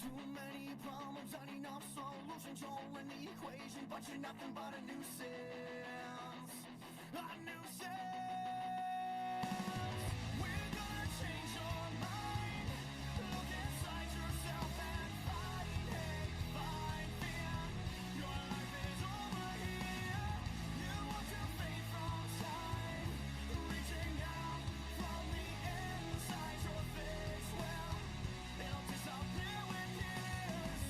Too many problems, not enough solutions. You're in the equation, but you're nothing but a nuisance. A nuisance. We're gonna change your mind. Look inside yourself and find hate, find fear. Your life is over here. You want to fade from time, reaching out from the inside. Your face will it'll disappear with years.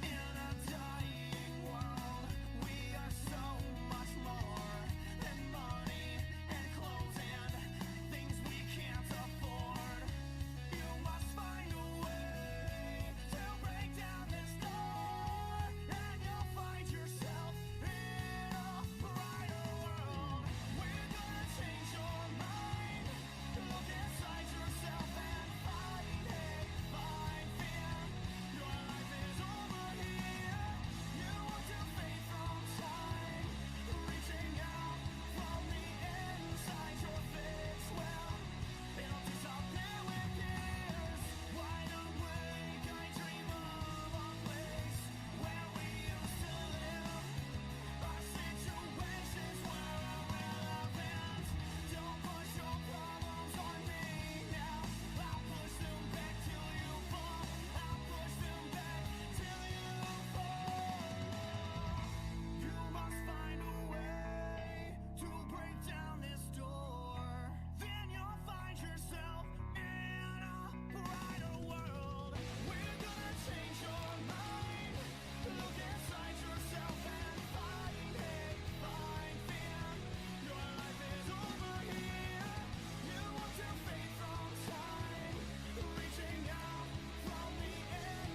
In a dying world, we are so much more than money and clothes and things we can't afford. You must find a way to break down this door, and you'll find yourself in a brighter world. We're gonna change your mind. Look inside yourself and find hate, find fear. Your life is over here. You want to fade from time, reaching out from the inside. Your face will it'll disappear with years. Wide awake, I dream of a place where we used to live. Our situations were irrelevant. Don't push your problems on me now. I'll push them back till you fall. I'll push them back till you fall. You must find a way to break down this door. Then you'll find yourself in a brighter world. We're gonna change your mind. Look inside yourself and find hate, find fear. Your life is over here. You want to fade from time, reaching out from the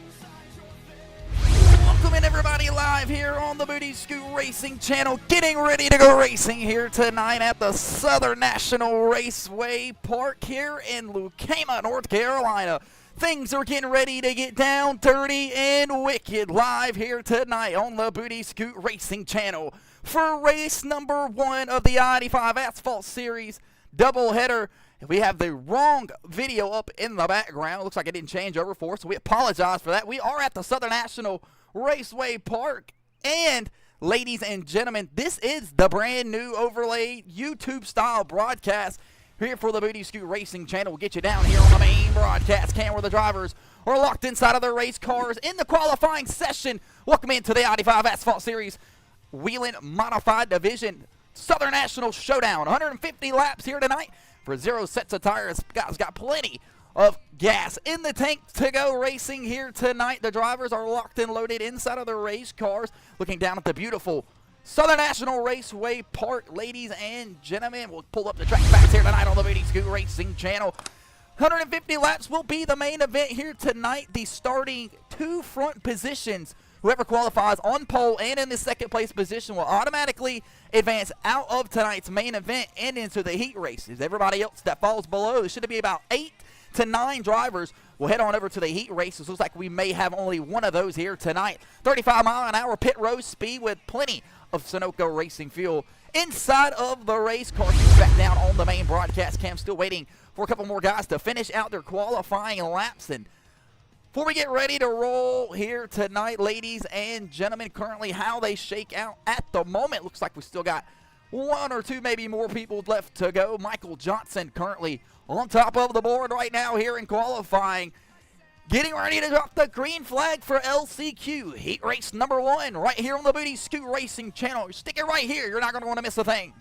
inside. Your face. Welcome in, everybody, live here on the Booty Scoot Racing channel. Getting ready to go racing here tonight at the Southern National Raceway Park here in Lucama, North Carolina. Things are getting ready to get down, dirty, and wicked live here tonight on the Booty Scoot Racing channel for race number 1 of the I-85 Asphalt Series doubleheader. We have the wrong video up in the background. It looks like it didn't change over for us, so we apologize for that. We are at the Southern National Raceway Park, and ladies and gentlemen, this is the brand new overlay YouTube style broadcast here for the Booty Scoot Racing channel. We'll get you down here on the main broadcast cam where the drivers are locked inside of their race cars in the qualifying session. Welcome into the I-85 Asphalt Series WHELEN Modified Division Southern National Showdown. 150 laps here tonight for 0 sets of tires. Guys got plenty of gas in the tank to go racing here tonight. The drivers are locked and loaded inside of their race cars, looking down at the beautiful Southern National Raceway Park. Ladies and gentlemen, we'll pull up the track facts here tonight on the Booty Scoot Racing channel. 150 laps will be the main event here tonight. The starting 2 front positions, whoever qualifies on pole and in the second place position, will automatically advance out of tonight's main event and into the heat races. Everybody else that falls below, there should be about 8 to 9 drivers, will head on over to the heat races. Looks like we may have only one of those here tonight. 35-mile-an-hour pit road speed with plenty of Sunoco racing fuel inside of the race car. Back down on the main broadcast cam, still waiting for a couple more guys to finish out their qualifying laps. And before we get ready to roll here tonight, ladies and gentlemen, currently how they shake out at the moment. Looks like we still got 1 or 2, maybe more people left to go. Michael Johnson currently on top of the board right now here in qualifying. Getting ready to drop the green flag for LCQ. Heat race number 1 right here on the Booty Scoot Racing channel. Stick it right here. You're not going to want to miss a thing.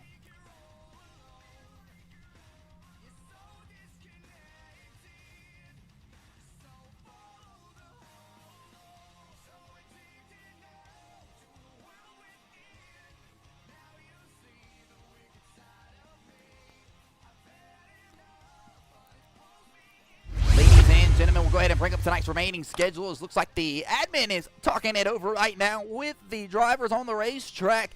Gentlemen, we'll go ahead and bring up tonight's remaining schedules. Looks like the admin is talking it over right now with the drivers on the racetrack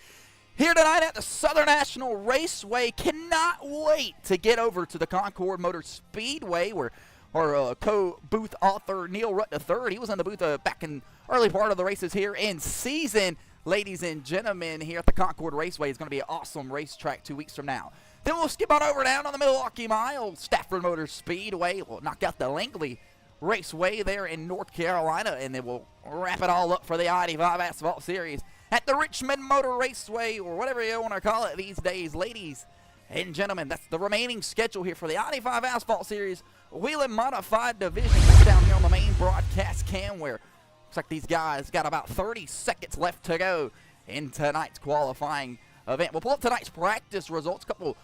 here tonight at the Southern National Raceway. Cannot wait to get over to the Concord Motor Speedway where our co-booth author Neil Rutt III, he was in the booth back in early part of the races here in season ladies and gentlemen, here at the Concord Raceway. It's going to be an awesome racetrack 2 weeks from now. Then we'll skip on over down on the Milwaukee Mile, Stafford Motor Speedway. We'll knock out the Langley Raceway there in North Carolina, and then we'll wrap it all up for the I-85 Asphalt Series at the Richmond Motor Raceway, or whatever you want to call it these days. Ladies and gentlemen, that's the remaining schedule here for the I-85 Asphalt Series WHELEN Modified Division. That's down here on the main broadcast cam, where looks like these guys got about 30 seconds left to go in tonight's qualifying event. We'll pull up tonight's practice results. A couple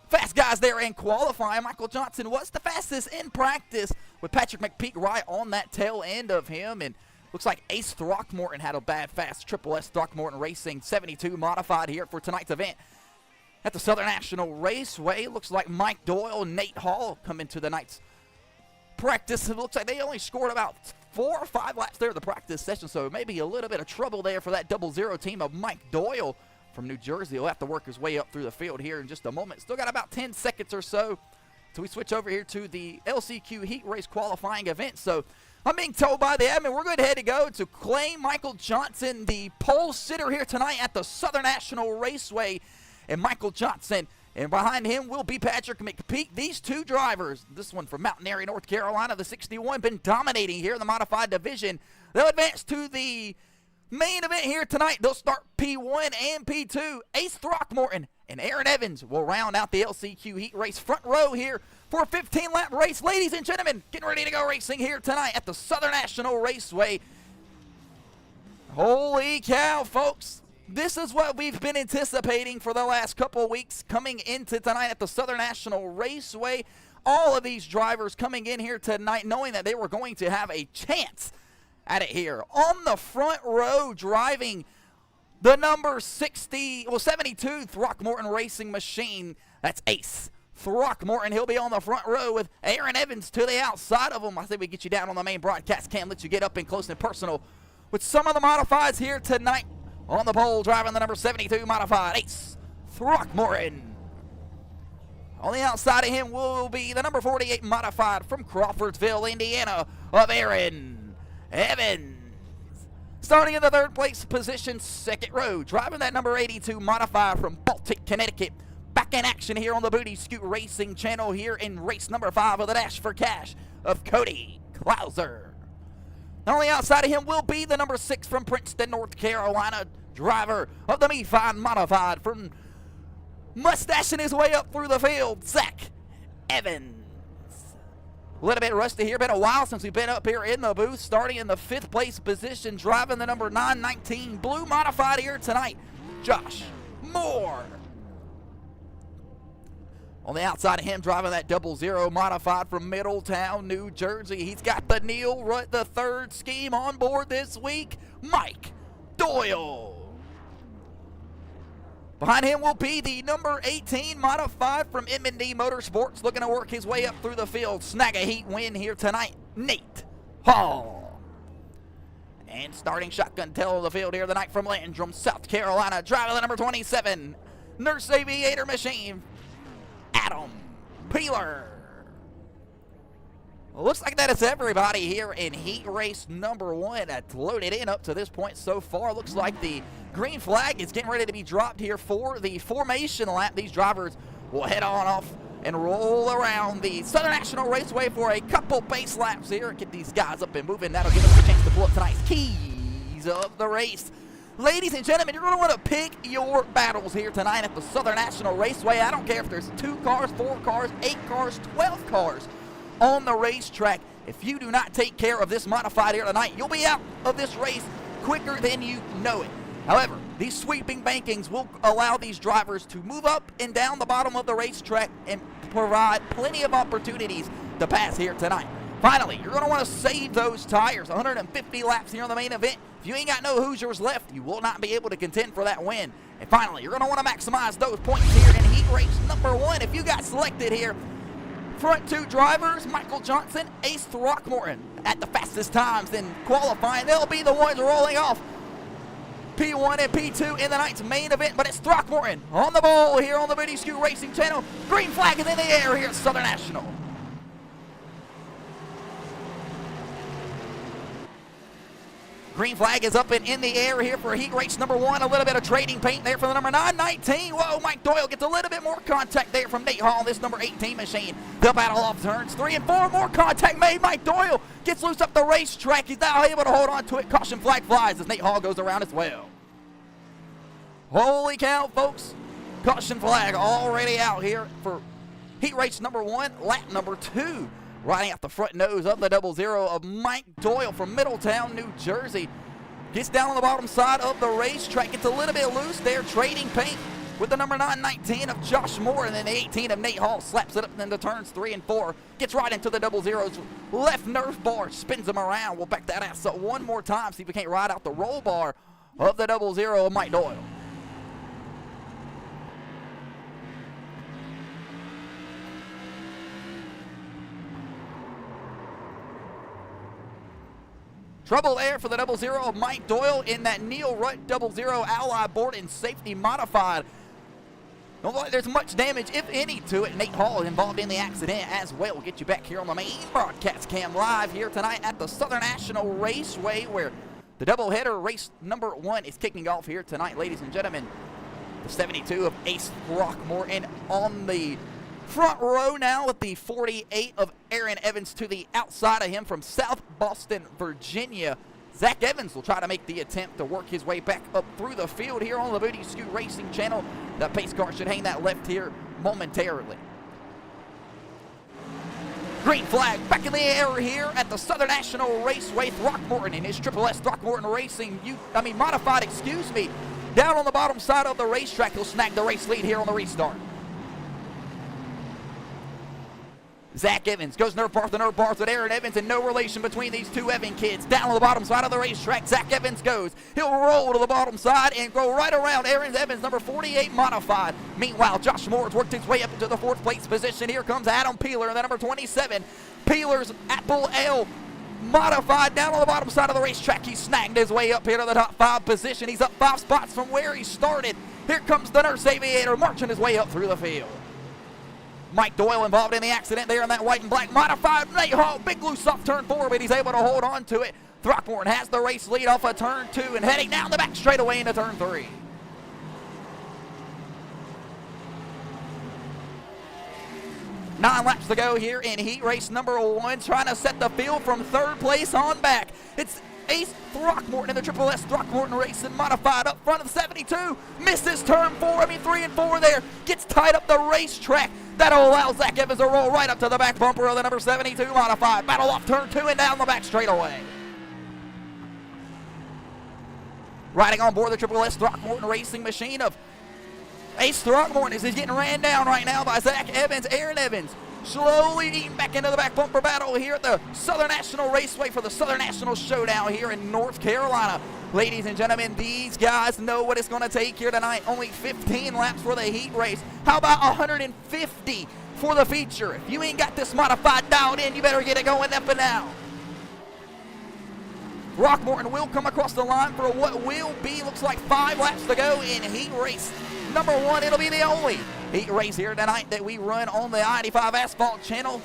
fast guys there in qualifying. Michael Johnson was the fastest in practice, with Patrick McPeak right on that tail end of him. And looks like Ace Throckmorton had a bad fast Triple S Throckmorton Racing 72 modified here for tonight's event at the Southern National Raceway. Looks like Mike Doyle and Nate Hall come into the night's practice. It looks like they only scored about 4 or 5 laps there in the practice session, so maybe a little bit of trouble there for that 00 team of Mike Doyle from New Jersey. He'll have to work his way up through the field here in just a moment. Still got about 10 seconds or so till we switch over here to the LCQ Heat Race qualifying event. So I'm being told by the admin we're going to go to claim Michael Johnson, the pole sitter here tonight at the Southern National Raceway. And Michael Johnson, and behind him will be Patrick McPeak. These two drivers, this one from Mountain Airy, North Carolina, the 61, been dominating here in the modified division. They'll advance to the main event here tonight. They'll start P1 and P2. Ace Throckmorton and Aaron Evans will round out the LCQ Heat Race front row here for a 15-lap race. Ladies and gentlemen, getting ready to go racing here tonight at the Southern National Raceway. Holy cow, folks. This is what we've been anticipating for the last couple of weeks coming into tonight at the Southern National Raceway. All of these drivers coming in here tonight knowing that they were going to have a chance at it here. On the front row, driving the number 72 Throckmorton Racing Machine. That's Ace Throckmorton. He'll be on the front row with Aaron Evans to the outside of him. I think we get you down on the main broadcast cam, let you get up and close and personal with some of the modifieds here tonight. On the pole, driving the number 72 modified, Ace Throckmorton. On the outside of him will be the number 48 modified from Crawfordsville, Indiana, of Aaron Evans. Starting in the third place position, second row, driving that number 82 modified from Baltic, Connecticut. Back in action here on the Booty Scoot Racing channel here in race number 5 of the Dash for Cash of Cody Klauser. On the outside of him will be the number 6 from Princeton, North Carolina, driver of the Me-Fine modified from mustaching his way up through the field, Zach Evans. A little bit rusty here. Been a while since we've been up here in the booth. Starting in the 5th place position, driving the number 919 blue modified here tonight, Josh Moore. On the outside of him, driving that 00 modified from Middletown, New Jersey. He's got the Neil Rutt III scheme on board this week, Mike Doyle. Behind him will be the number 18 modified from M&D Motorsports, looking to work his way up through the field. Snag a heat win here tonight, Nate Hall. And starting shotgun tail of the field here tonight from Landrum, South Carolina, driving the number 27 Nurse Aviator Machine, Adam Peeler. Well, looks like that is everybody here in heat race number 1 that's loaded in up to this point so far. Looks like the green flag is getting ready to be dropped here for the formation lap. These drivers will head on off and roll around the Southern National Raceway for a couple base laps here and get these guys up and moving. That'll give us a chance to pull up tonight's keys of the race. Ladies and gentlemen, you're going to want to pick your battles here tonight at the Southern National Raceway. I don't care if there's 2 cars, 4 cars, 8 cars, 12 cars on the racetrack. If you do not take care of this modified here tonight, you'll be out of this race quicker than you know it. However, these sweeping bankings will allow these drivers to move up and down the bottom of the racetrack and provide plenty of opportunities to pass here tonight. Finally, you're going to want to save those tires. 150 laps here on the main event. If you ain't got no Hoosiers left, you will not be able to contend for that win. And finally, you're going to want to maximize those points here in heat race number 1. If you got selected here, front 2 drivers, Michael Johnson, Ace Throckmorton, at the fastest times in qualifying, they'll be the ones rolling off P1 and P2 in the night's main event. But it's Throckmorton on the ball here on the Booty Scoot Racing channel. Green flag is in the air here at Southern National. Green flag is up and in the air here for heat race number 1. A little bit of trading paint there for the number 919. Whoa, Mike Doyle gets a little bit more contact there from Nate Hall, this number 18 machine. They'll battle off turns 3 and 4. More contact made. Mike Doyle gets loose up the racetrack. He's now able to hold on to it. Caution flag flies as Nate Hall goes around as well. Holy cow, folks. Caution flag already out here for heat race number 1, lap number 2. Riding out the front nose of the 00 of Mike Doyle from Middletown, New Jersey. Gets down on the bottom side of the racetrack. Gets a little bit loose there, trading paint with the number 919 of Josh Moore, and then the 18 of Nate Hall slaps it up into turns 3 and 4. Gets right into the 00's left nerve bar, spins him around. We'll back that ass up one more time, see if we can't ride out the roll bar of the 00 of Mike Doyle. Trouble there for the 00 of Mike Doyle in that Neil Rutt 00 Ally board and safety modified. Don't look like there's much damage, if any, to it. Nate Hall involved in the accident as well. We'll get you back here on the main broadcast cam live here tonight at the Southern National Raceway, where the doubleheader race number 1 is kicking off here tonight, ladies and gentlemen. The 72 of Ace Throckmorton on the front row now with the 48 of Aaron Evans to the outside of him from South Boston, Virginia. Zach Evans will try to make the attempt to work his way back up through the field here on the Booty Scoot Racing channel. The pace car should hang that left here momentarily. Green flag back in the air here at the Southern National Raceway. Throckmorton in his Triple S Throckmorton Racing, modified, down on the bottom side of the racetrack. He'll snag the race lead here on the restart. Zach Evans goes nerve bar to nerve bars with Aaron Evans, and no relation between these two Evan kids. Down on the bottom side of the racetrack, Zach Evans goes. He'll roll to the bottom side and go right around Aaron Evans, number 48 modified. Meanwhile, Josh Moore's worked his way up into the 4th place position. Here comes Adam Peeler, the number 27. Peeler's Apple L modified down on the bottom side of the racetrack. He snagged his way up here to the top 5 position. He's up 5 spots from where he started. Here comes the Nurse Aviator marching his way up through the field. Mike Doyle involved in the accident there in that white and black modified. Nate Hall, big loose off turn 4, but he's able to hold on to it. Throckmorton has the race lead off of turn 2 and heading down the back straightaway into turn 3. Nine laps to go here in heat race number 1, trying to set the field from 3rd place on back. It's Ace Throckmorton in the Triple S Throckmorton Racing modified up front of the 72. Misses turn 3 and 4 there. Gets tied up the racetrack. That'll allow Zach Evans to roll right up to the back bumper of the number 72 modified. Battle off turn 2 and down the back straightaway. Riding on board the Triple S Throckmorton Racing machine of Ace Throckmorton as he's getting ran down right now by Zach Evans. Aaron Evans slowly eating back into the back bumper battle here at the Southern National Raceway for the Southern National Showdown here in North Carolina. Ladies and gentlemen, these guys know what it's going to take here tonight. Only 15 laps for the heat race. How about 150 for the feature? If you ain't got this modified dialed in, you better get it going up and now. Throckmorton will come across the line for what will be, looks like 5 laps to go in heat race number 1. It'll be the only heat race here tonight that we run on the I-85 Asphalt channel.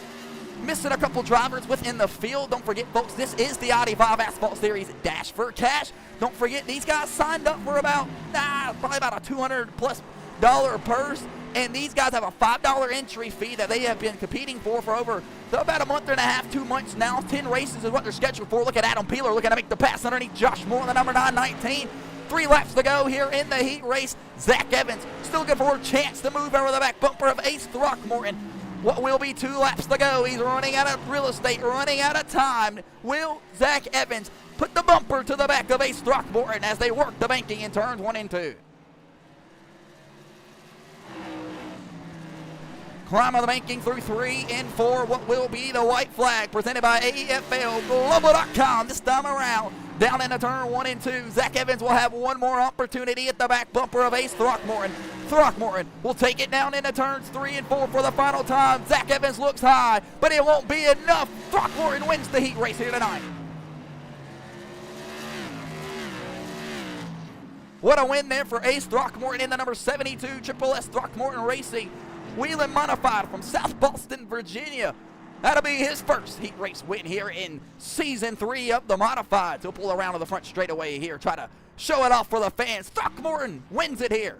Missing a couple drivers within the field. Don't forget, folks, this is the I-85 Asphalt Series Dash for Cash. Don't forget, these guys signed up for probably about a $200+ purse. And these guys have a $5 entry fee that they have been competing for over about a month and a half, 2 months now. 10 races is what they're scheduled for. Look at Adam Peeler looking to make the pass underneath Josh Moore, the number 919. 3 laps to go here in the heat race. Zach Evans still looking for a chance to move over the back bumper of Ace Throckmorton. What will be 2 laps to go? He's running out of real estate, running out of time. Will Zach Evans put the bumper to the back of Ace Throckmorton as they work the banking in turns 1 and 2? Climb of the banking through 3 and 4. What will be the white flag presented by AFLglobal.com this time around. Down into turn 1 and 2. Zach Evans will have one more opportunity at the back bumper of Ace Throckmorton. Throckmorton will take it down into turns 3 and 4 for the final time. Zach Evans looks high, but it won't be enough. Throckmorton wins the heat race here tonight. What a win there for Ace Throckmorton in the number 72 Triple S Throckmorton Racing. WHELEN modified from South Boston, Virginia. That'll be his first heat race win here in Season 3 of the Modifieds. He'll pull around to the front straightaway here, try to show it off for the fans. Throckmorton wins it here.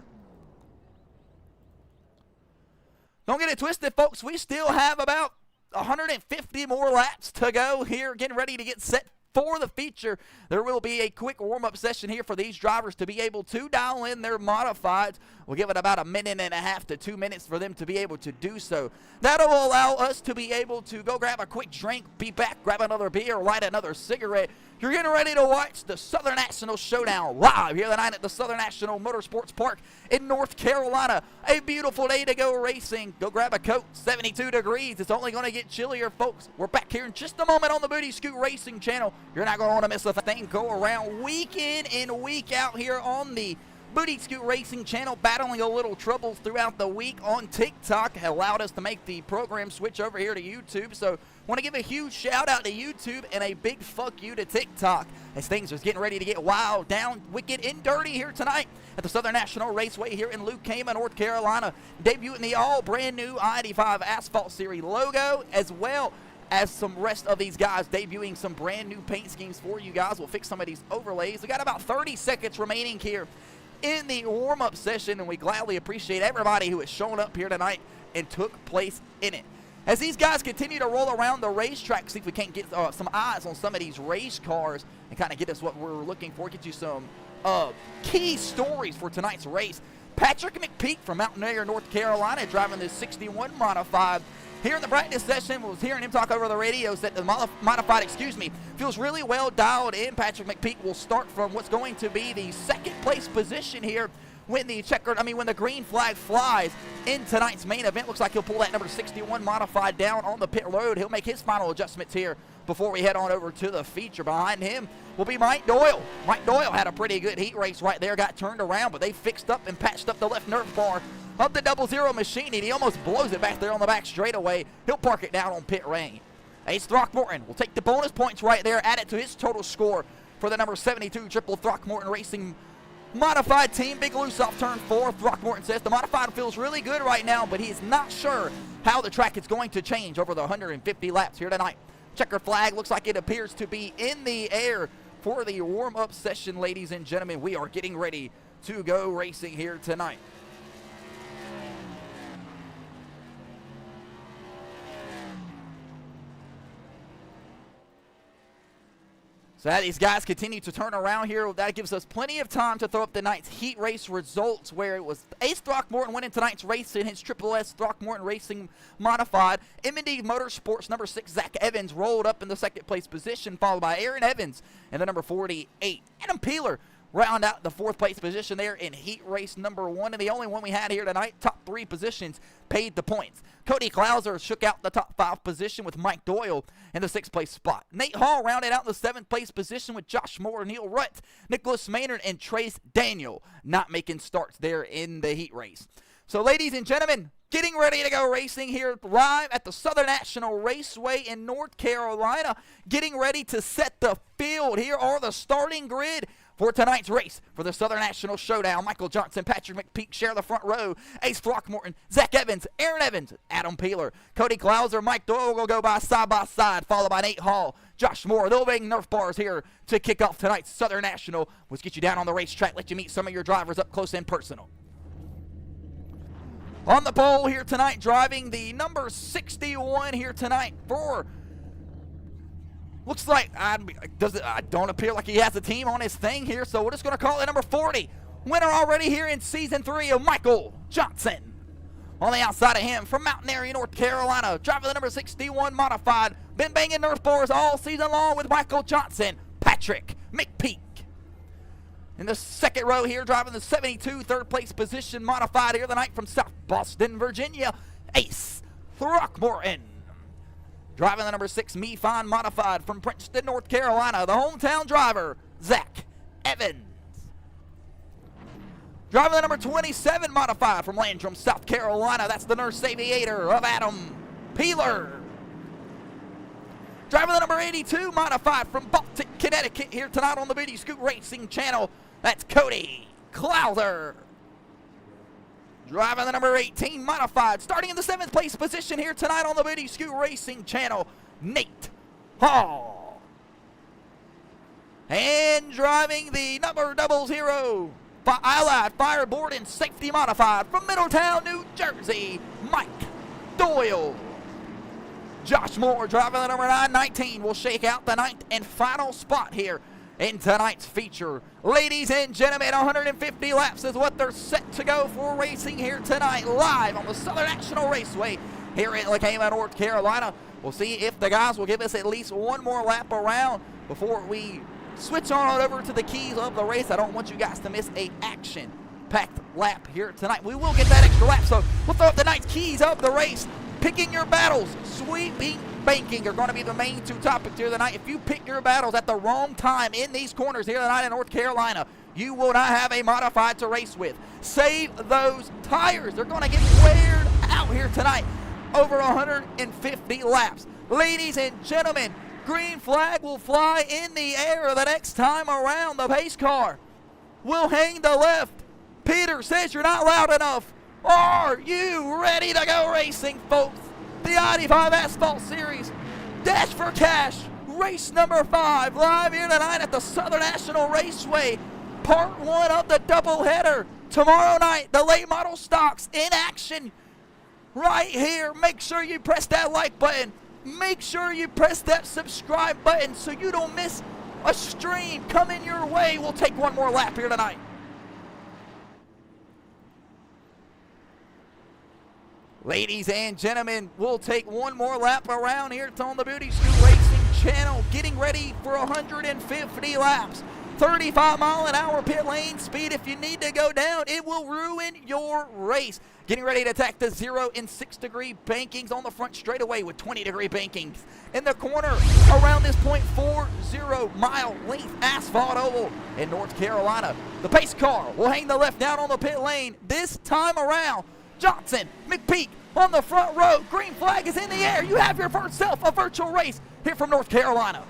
Don't get it twisted, folks. We still have about 150 more laps to go here, getting ready to get set for the feature. There will be a quick warm-up session here for these drivers to be able to dial in their modifieds. We'll give it about 1.5 to 2 minutes for them to be able to do so. That'll allow us to be able to go grab a quick drink, be back, grab another beer, light another cigarette. You're getting ready to watch the Southern National Showdown live here tonight at the Southern National Motorsports Park in North Carolina. A beautiful day to go racing. Go grab a coat, 72 degrees. It's only going to get chillier, folks. We're back here in just a moment on the Booty Scoot Racing channel. You're not going to want to miss a thing. Go around week in and week out here on the Booty Scoot Racing channel, battling a little troubles throughout the week on TikTok. Allowed us to make the program switch over here to YouTube. So want to give a huge shout out to YouTube and a big fuck you to TikTok as things are getting ready to get wild, down, wicked, and dirty here tonight at the Southern National Raceway here in Lucama, North Carolina. Debuting the all brand new I-85 Asphalt Series logo, as well as some rest of these guys debuting some brand new paint schemes for you guys. We'll fix some of these overlays. We got about 30 seconds remaining here in the warm-up session, and we gladly appreciate everybody who has shown up here tonight and took place in it. As these guys continue to roll around the racetrack, see if we can't get some eyes on some of these race cars and kind of get us what we're looking for, get you some key stories for tonight's race. Patrick McPeak from Mountain Air, North Carolina, driving this 61 Modified. Here in the practice session, was hearing him talk over the radio, said the Modified, feels really well dialed in. Patrick McPeak will start from what's going to be the second place position here when the green flag flies in tonight's main event. Looks like he'll pull that number 61 Modified down on the pit road. He'll make his final adjustments here before we head on over to the feature. Behind him will be Mike Doyle. Mike Doyle had a pretty good heat race right there, got turned around, but they fixed up and patched up the left nerf bar of the 00 machine, and he almost blows it back there on the back straightaway. He'll park it down on pit lane. Ace Throckmorton will take the bonus points right there, add it to his total score for the number 72 Triple Throckmorton Racing Modified team. Big loose off turn 4. Throckmorton says the Modified feels really good right now, but he's not sure how the track is going to change over the 150 laps here tonight. Checker flag looks like it appears to be in the air for the warm-up session, ladies and gentlemen. We are getting ready to go racing here tonight. So as these guys continue to turn around here, that gives us plenty of time to throw up tonight's heat race results, where it was Ace Throckmorton winning tonight's race in his Triple S Throckmorton Racing Modified. M&D Motorsports number 6 Zach Evans rolled up in the second place position, followed by Aaron Evans and the number 48 Adam Peeler round out the fourth place position there in heat race number 1, and the only one we had here tonight. Top 3 positions paid the points. Cody Klauser shook out the top 5 position with Mike Doyle in the 6th place spot. Nate Hall rounded out the 7th place position with Josh Moore, Neil Rutt, Nicholas Maynard, and Trace Daniel not making starts there in the heat race. So ladies and gentlemen, getting ready to go racing here live at the Southern National Raceway in North Carolina. Getting ready to set the field. Here are the starting grid for tonight's race for the Southern National Showdown. Michael Johnson, Patrick McPeak share the front row. Ace Throckmorton, Zach Evans, Aaron Evans, Adam Peeler, Cody Klauser, Mike Doyle will go by side, followed by Nate Hall, Josh Moore. They'll bring Nerf bars here to kick off tonight's Southern National. Let's get you down on the racetrack, let you meet some of your drivers up close and personal. On the pole here tonight, driving the number 61 here tonight for... Looks like I don't appear like he has a team on his thing here, so we're just going to call it number 40. Winner already here in Season 3 of Michael Johnson. On the outside of him, from Mountain Area, North Carolina, driving the number 61 Modified. Been banging Nerf bars all season long with Michael Johnson, Patrick McPeak. In the second row here, driving the 72 third place position Modified here tonight from South Boston, Virginia, Ace Throckmorton. Driving the number 6 Me-Fine Modified from Princeton, North Carolina, the hometown driver, Zach Evans. Driving the number 27 Modified from Landrum, South Carolina, that's the Nurse Aviator of Adam Peeler. Driving the number 82 Modified from Baltic, Connecticut, here tonight on the Booty Scoot Racing channel, that's Cody Klauser. driving the number 18 modified. Starting in the 7th place position here tonight on the Booty Scoot Racing channel, Nate Hall. And driving the number 00 I-85 Fireboard and Safety Modified from Middletown, New Jersey, Mike Doyle. Josh Moore driving the number 919 will shake out the 9th and final spot here in tonight's feature. Ladies and gentlemen, 150 laps is what they're set to go for racing here tonight, live on the Southern National Raceway here in LaCama, North Carolina. We'll see if the guys will give us at least one more lap around before we switch on over to the keys of the race. I don't want you guys to miss a action-packed lap here tonight. We will get that extra lap, so we'll throw up the nice keys of the race. Picking your battles, sweeping, banking are going to be the main 2 topics here tonight. If you pick your battles at the wrong time in these corners here tonight in North Carolina, you will not have a modified to race with. Save those tires. They're going to get weared out here tonight over 150 laps. Ladies and gentlemen, green flag will fly in the air the next time around. The pace car will hang the left. Peter says you're not loud enough. Are you ready to go racing, folks? The I-85 Asphalt Series, Dash for Cash, race number 5, live here tonight at the Southern National Raceway. Part 1 of the doubleheader. Tomorrow night, the late model stocks in action right here. Make sure you press that like button. Make sure you press that subscribe button so you don't miss a stream coming your way. We'll take one more lap here tonight. Ladies and gentlemen, we'll take one more lap around here on the Booty Scoot Racing channel, getting ready for 150 laps. 35-mile-an-hour pit lane speed. If you need to go down, it will ruin your race. Getting ready to attack the 0 and 6 degree bankings on the front straightaway with 20-degree bankings. In the corner, around this point, 40-mile length asphalt oval in North Carolina. The pace car will hang the left down on the pit lane. This time around, Johnson, McPeak on the front row. Green flag is in the air. You have yourself a virtual race here from North Carolina.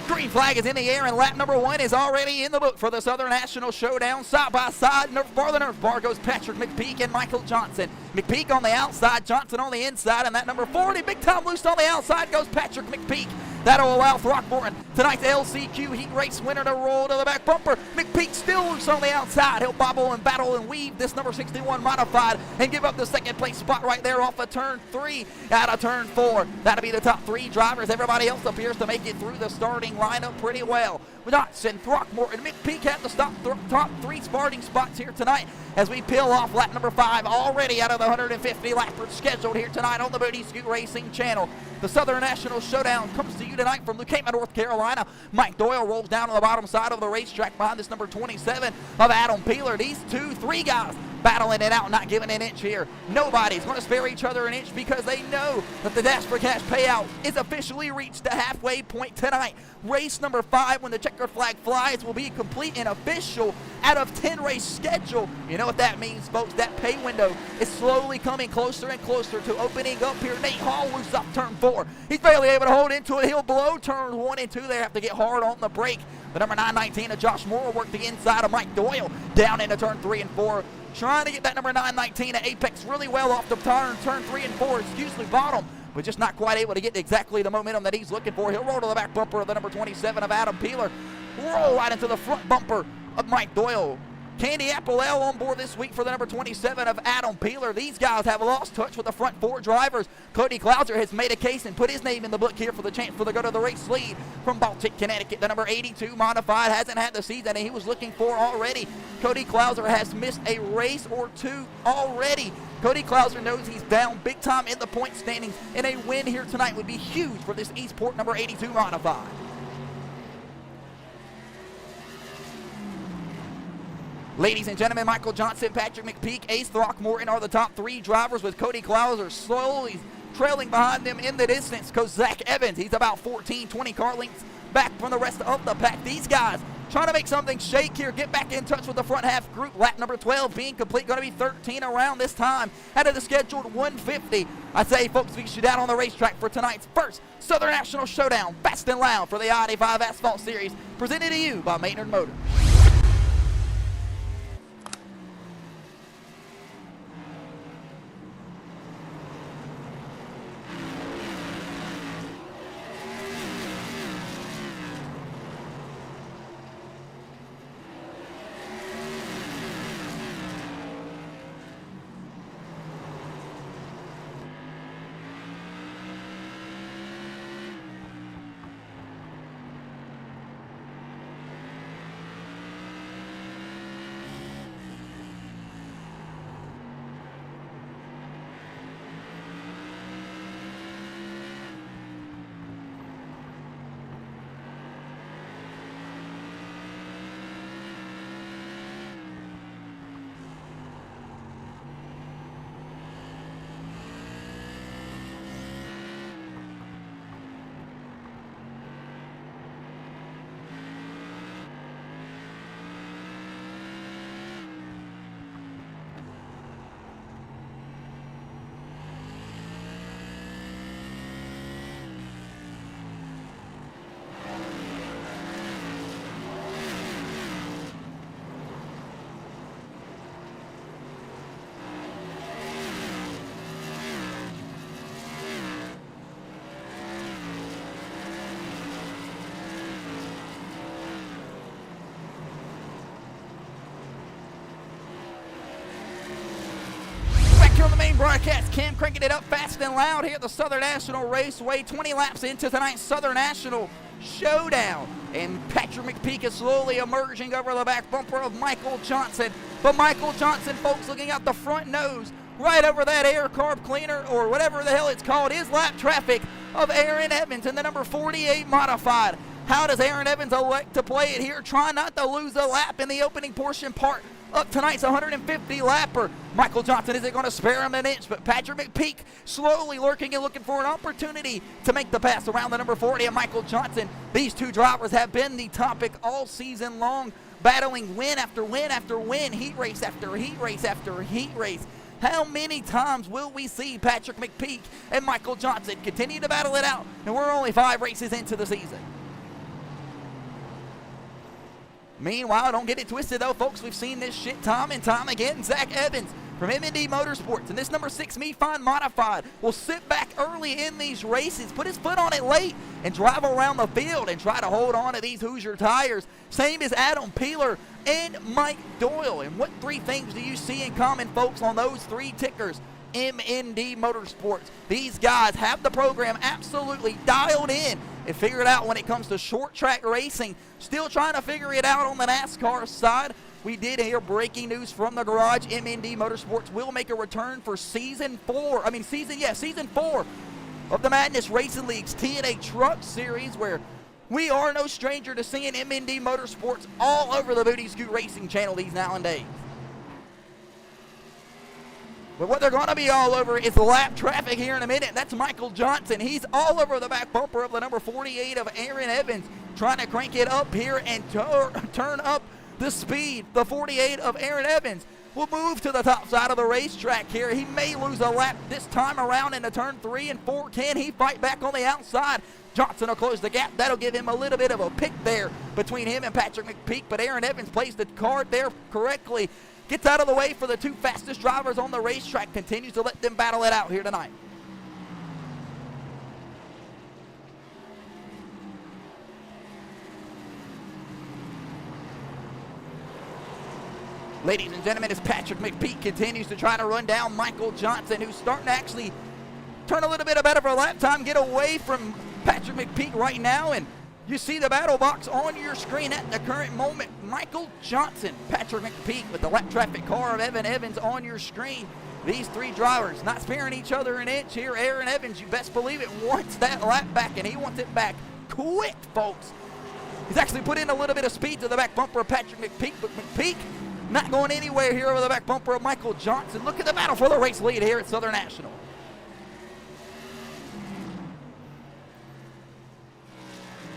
Green flag is in the air, and lap number 1 is already in the book for the Southern National Showdown. Side by side, Nerf bar the Nerf bar goes Patrick McPeak and Michael Johnson. McPeak on the outside, Johnson on the inside, and that number 40, big time loose on the outside, goes Patrick McPeak. That'll allow Throckmorton, tonight's LCQ Heat Race winner, to roll to the back bumper. McPeak still loose on the outside. He'll bobble and battle and weave this number 61 modified and give up the 2nd place spot right there off of turn 3 out of turn 4. That'll be the top 3 drivers. Everybody else appears to make it through the starting lineup pretty well. Johnson, Throckmorton, McPeak have to stop top 3 starting spots here tonight as we peel off lap number 5 already out of the 150 lappers scheduled here tonight on the Booty Scoot Racing channel. The Southern National Showdown comes to you tonight from LaCama, North Carolina. Mike Doyle rolls down on the bottom side of the racetrack behind this number 27 of Adam Peeler. These 3 guys battling it out, not giving an inch here. Nobody's going to spare each other an inch because they know that the Dash for Cash payout is officially reached the halfway point tonight. Race number 5, when the checkered flag flies, will be complete and official out of 10 race schedule. You know what that means, folks? That pay window is slowly coming closer and closer to opening up here. Nate Hall loose off turn 4. He's barely able to hold into it. He'll blow turns 1 and 2. They have to get hard on the brake. The number 919 of Josh Moore worked the inside of Mike Doyle down into turn 3 and 4. Trying to get that number 919 at apex really well off the turn 3 and 4, bottom, but just not quite able to get exactly the momentum that he's looking for. He'll roll to the back bumper of the number 27 of Adam Peeler. Roll right into the front bumper of Mike Doyle. Candy Apple L on board this week for the number 27 of Adam Peeler. These guys have lost touch with the front 4 drivers. Cody Clouser has made a case and put his name in the book here for the chance for the go to the race lead from Baltic, Connecticut. The number 82 modified hasn't had the season he was looking for already. Cody Clouser has missed a race or 2 already. Cody Clouser knows he's down big time in the point standings, and a win here tonight would be huge for this Eastport number 82 modified. Ladies and gentlemen, Michael Johnson, Patrick McPeak, Ace Throckmorton are the top 3 drivers, with Cody Clouser slowly trailing behind them in the distance. Goes Zach Evans. He's about 14, 20 car lengths back from the rest of the pack. These guys trying to make something shake here, get back in touch with the front half group. Lap number 12 being complete, going to be 13 around this time out of the scheduled 150. I say, folks, we get you down on the racetrack for tonight's first Southern National Showdown, fast and loud for the I-85 Asphalt Series, presented to you by Maynard Motors. Here on the main broadcast, Cam cranking it up fast and loud here at the Southern National Raceway. 20 laps into tonight's Southern National Showdown. And Patrick McPeak is slowly emerging over the back bumper of Michael Johnson. But Michael Johnson, folks, looking out the front nose, right over that air carb cleaner, or whatever the hell it's called, is lap traffic of Aaron Evans in the number 48 modified. How does Aaron Evans elect to play it here? Try not to lose a lap in the opening portion part up tonight's 150 lapper. Michael Johnson isn't going to spare him an inch, but Patrick McPeak slowly lurking and looking for an opportunity to make the pass around the number 40 of Michael Johnson. These two drivers have been the topic all season long, battling win after win after win, heat race after heat race after heat race. How many times will we see Patrick McPeak and Michael Johnson continue to battle it out? And we're only 5 races into the season. Meanwhile, don't get it twisted though, folks. We've seen this shit time and time again. Zach Evans from M&D Motorsports and this number 6 Mefine Modified will sit back early in these races, put his foot on it late, and drive around the field and try to hold on to these Hoosier tires. Same as Adam Peeler and Mike Doyle. And what 3 things do you see in common, folks, on those 3 tickers? M&D Motorsports. These guys have the program absolutely dialed in and figured out when it comes to short track racing. Still trying to figure it out on the NASCAR side. We did hear breaking news from the garage. M&D Motorsports will make a return for season 4 of the Madness Racing League's TNA Truck Series, where we are no stranger to seeing M&D Motorsports all over the Booty Scoot Racing channel these nowadays. But what they're going to be all over is the lap traffic here in a minute. That's Michael Johnson. He's all over the back bumper of the number 48 of Aaron Evans, trying to crank it up here and turn up the speed. The 48 of Aaron Evans will move to the top side of the racetrack here. He may lose a lap this time around into turn 3 and 4. Can he fight back on the outside? Johnson will close the gap. That'll give him a little bit of a pick there between him and Patrick McPeak, but Aaron Evans plays the card there correctly. Gets out of the way for the 2 fastest drivers on the racetrack. Continues to let them battle it out here tonight. Ladies and gentlemen, as Patrick McPeak continues to try to run down Michael Johnson, who's starting to actually turn a little bit better for lap time, get away from Patrick McPeak right now, and you see the battle box on your screen at the current moment. Michael Johnson, Patrick McPeak with the lap traffic car of Evan Evans on your screen. These 3 drivers not sparing each other an inch here. Aaron Evans, you best believe it, wants that lap back, and he wants it back quick, folks. He's actually put in a little bit of speed to the back bumper of Patrick McPeak, but McPeak not going anywhere here over the back bumper of Michael Johnson. Look at the battle for the race lead here at Southern National.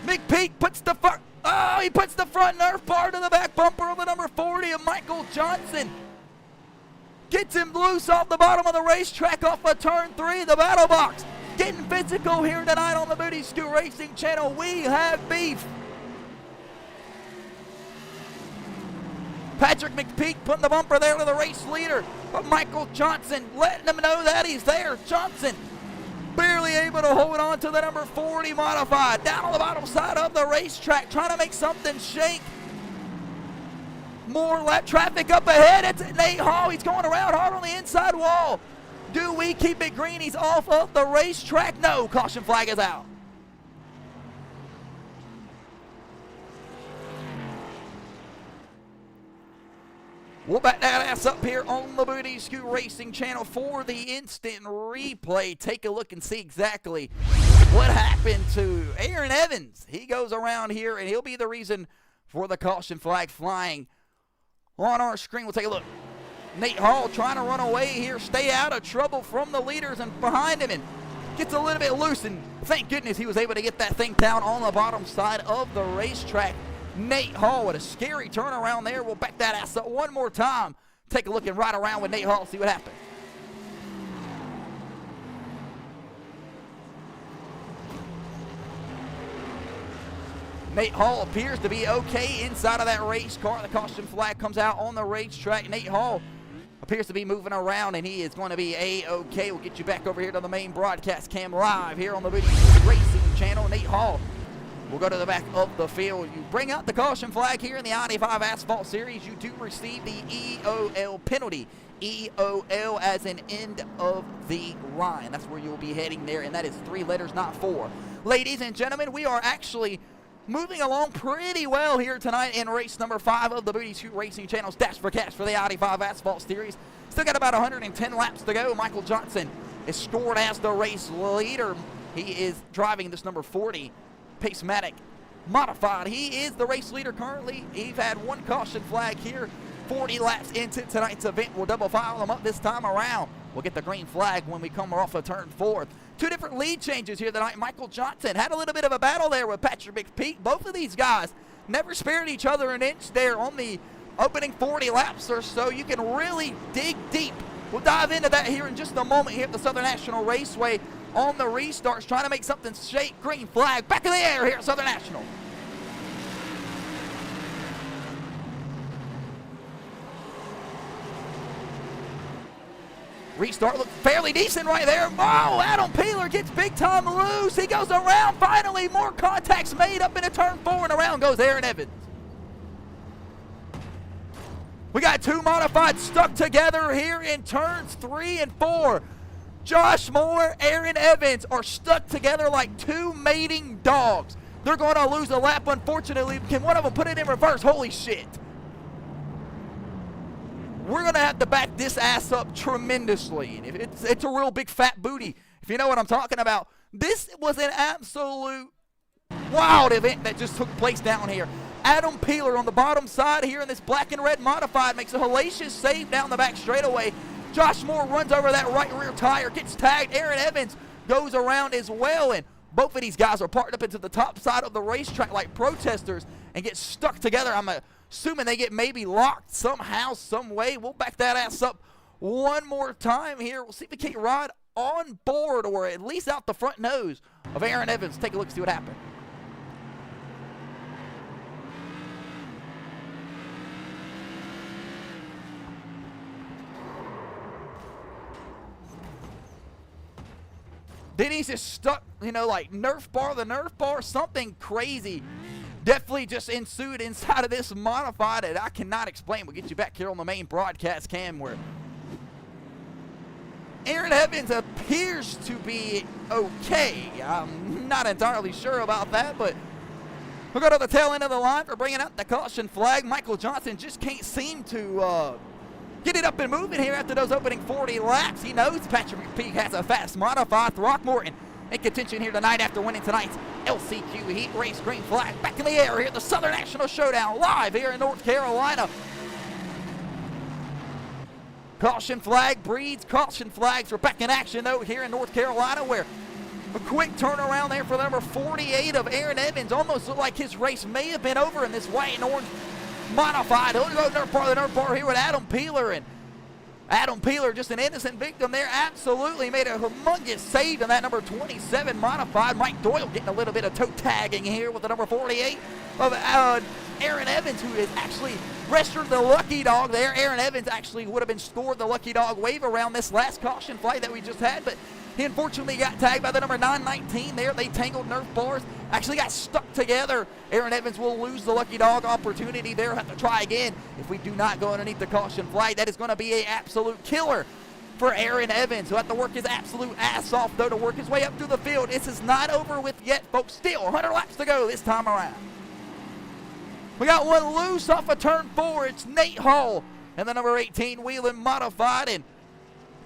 McPeak puts the Oh, he puts the front Nerf bar to the back bumper of the number 40 of Michael Johnson. Gets him loose off the bottom of the racetrack off of turn 3, the battle box. Getting physical here tonight on the Booty Scoot Racing channel. We have beef. Patrick McPeak putting the bumper there to the race leader, but Michael Johnson letting him know that he's there. Johnson barely able to hold on to the number 40 modified. Down on the bottom side of the racetrack, trying to make something shake. More lap traffic up ahead. It's Nate Hall. He's going around hard on the inside wall. Do we keep it green? He's off of the racetrack. No, caution flag is out. We'll back that ass up here on the Booty Scoot Racing channel for the instant replay. Take a look and see exactly what happened to Aaron Evans. He goes around here, and he'll be the reason for the caution flag flying on our screen. We'll take a look. Nate Hall trying to run away here, stay out of trouble from the leaders and behind him, and gets a little bit loose, and thank goodness he was able to get that thing down on the bottom side of the racetrack. Nate Hall with a scary turnaround there. We'll back that ass up one more time. Take a look and ride around with Nate Hall, see what happens. Nate Hall appears to be okay inside of that race car. The caution flag comes out on the racetrack. Nate Hall appears to be moving around, and he is going to be A-okay. We'll get you back over here to the main broadcast cam live here on the Booty Scoot Racing channel. Nate Hall will go to the back of the field. You bring out the caution flag here in the I-85 Asphalt Series. You do receive the EOL penalty. EOL as an end of the line. That's where you'll be heading there, and that is 3 letters, not 4. Ladies and gentlemen, we are actually moving along pretty well here tonight in race number 5 of the Booty Scoot Racing channel's Dash for Cash for the I-85 Asphalt Series. Still got about 110 laps to go. Michael Johnson is scored as the race leader. He is driving this number 40 Pacematic modified. He is the race leader currently. He's had 1 caution flag here. 40 laps into tonight's event. We'll double file them up this time around. We'll get the green flag when we come off of turn 4. 2 different lead changes here tonight. Michael Johnson had a little bit of a battle there with Patrick McPeak. Both of these guys never spared each other an inch there on the opening 40 laps or so. You can really dig deep. We'll dive into that here in just a moment here at the Southern National Raceway on the restarts, trying to make something shake. Green flag back in the air here at Southern National. Restart looked fairly decent right there. Oh, Adam Peeler gets big time loose. He goes around. Finally, more contacts made up into turn 4, and around goes Aaron Evans. We got 2 modifieds stuck together here in turns 3 and 4. Josh Moore, Aaron Evans are stuck together like 2 mating dogs. They're going to lose a lap, unfortunately. Can one of them put it in reverse? Holy shit. We're going to have to back this ass up tremendously. It's a real big fat booty, if you know what I'm talking about. This was an absolute wild event that just took place down here. Adam Peeler on the bottom side here in this black and red modified makes a hellacious save down the back straightaway. Josh Moore runs over that right rear tire, gets tagged. Aaron Evans goes around as well, and both of these guys are parked up into the top side of the racetrack like protesters and get stuck together. I'm assuming they get maybe locked somehow, some way. We'll back that ass up one more time here. We'll see if we can't ride on board or at least out the front nose of Aaron Evans. Take a look, see what happens. Then he's just stuck, you know, like the Nerf bar, something crazy. Definitely just ensued inside of this modified that I cannot explain. We'll get you back here on the main broadcast cam where Aaron Evans appears to be okay. I'm not entirely sure about that, but we'll go to the tail end of the line for bringing out the caution flag. Michael Johnson just can't seem to get it up and moving here after those opening 40 laps. He knows Patrick McPeak has a fast modified. Throckmorton in contention here tonight after winning tonight's LCQ Heat Race. Green flag back in the air here at the Southern National Showdown live here in North Carolina. Caution flag breeds caution flags. We're back in action though here in North Carolina where we're A quick turnaround there for the number 48 of Aaron Evans. Almost looked like his race may have been over in this white and orange modified. He'll go to the nerf bar here with Adam Peeler, and Adam Peeler, just an innocent victim there, absolutely made a humongous save in that number 27 modified. Mike Doyle getting a little bit of toe tagging here with the number 48 of Aaron Evans, who is actually registered the lucky dog there. Aaron Evans actually would have been scored the lucky dog wave around this last caution flight that we just had, but he unfortunately got tagged by the number 919 there. They tangled nerf bars, actually got stuck together. Aaron Evans will lose the lucky dog opportunity there. Have to try again if we do not go underneath the caution flight. That is going to be an absolute killer for Aaron Evans, who have to work his absolute ass off, though, to work his way up through the field. This is not over with yet, folks. Still 100 laps to go this time around. We got one loose off of turn 4. It's Nate Hall and the number 18 WHELEN modified, and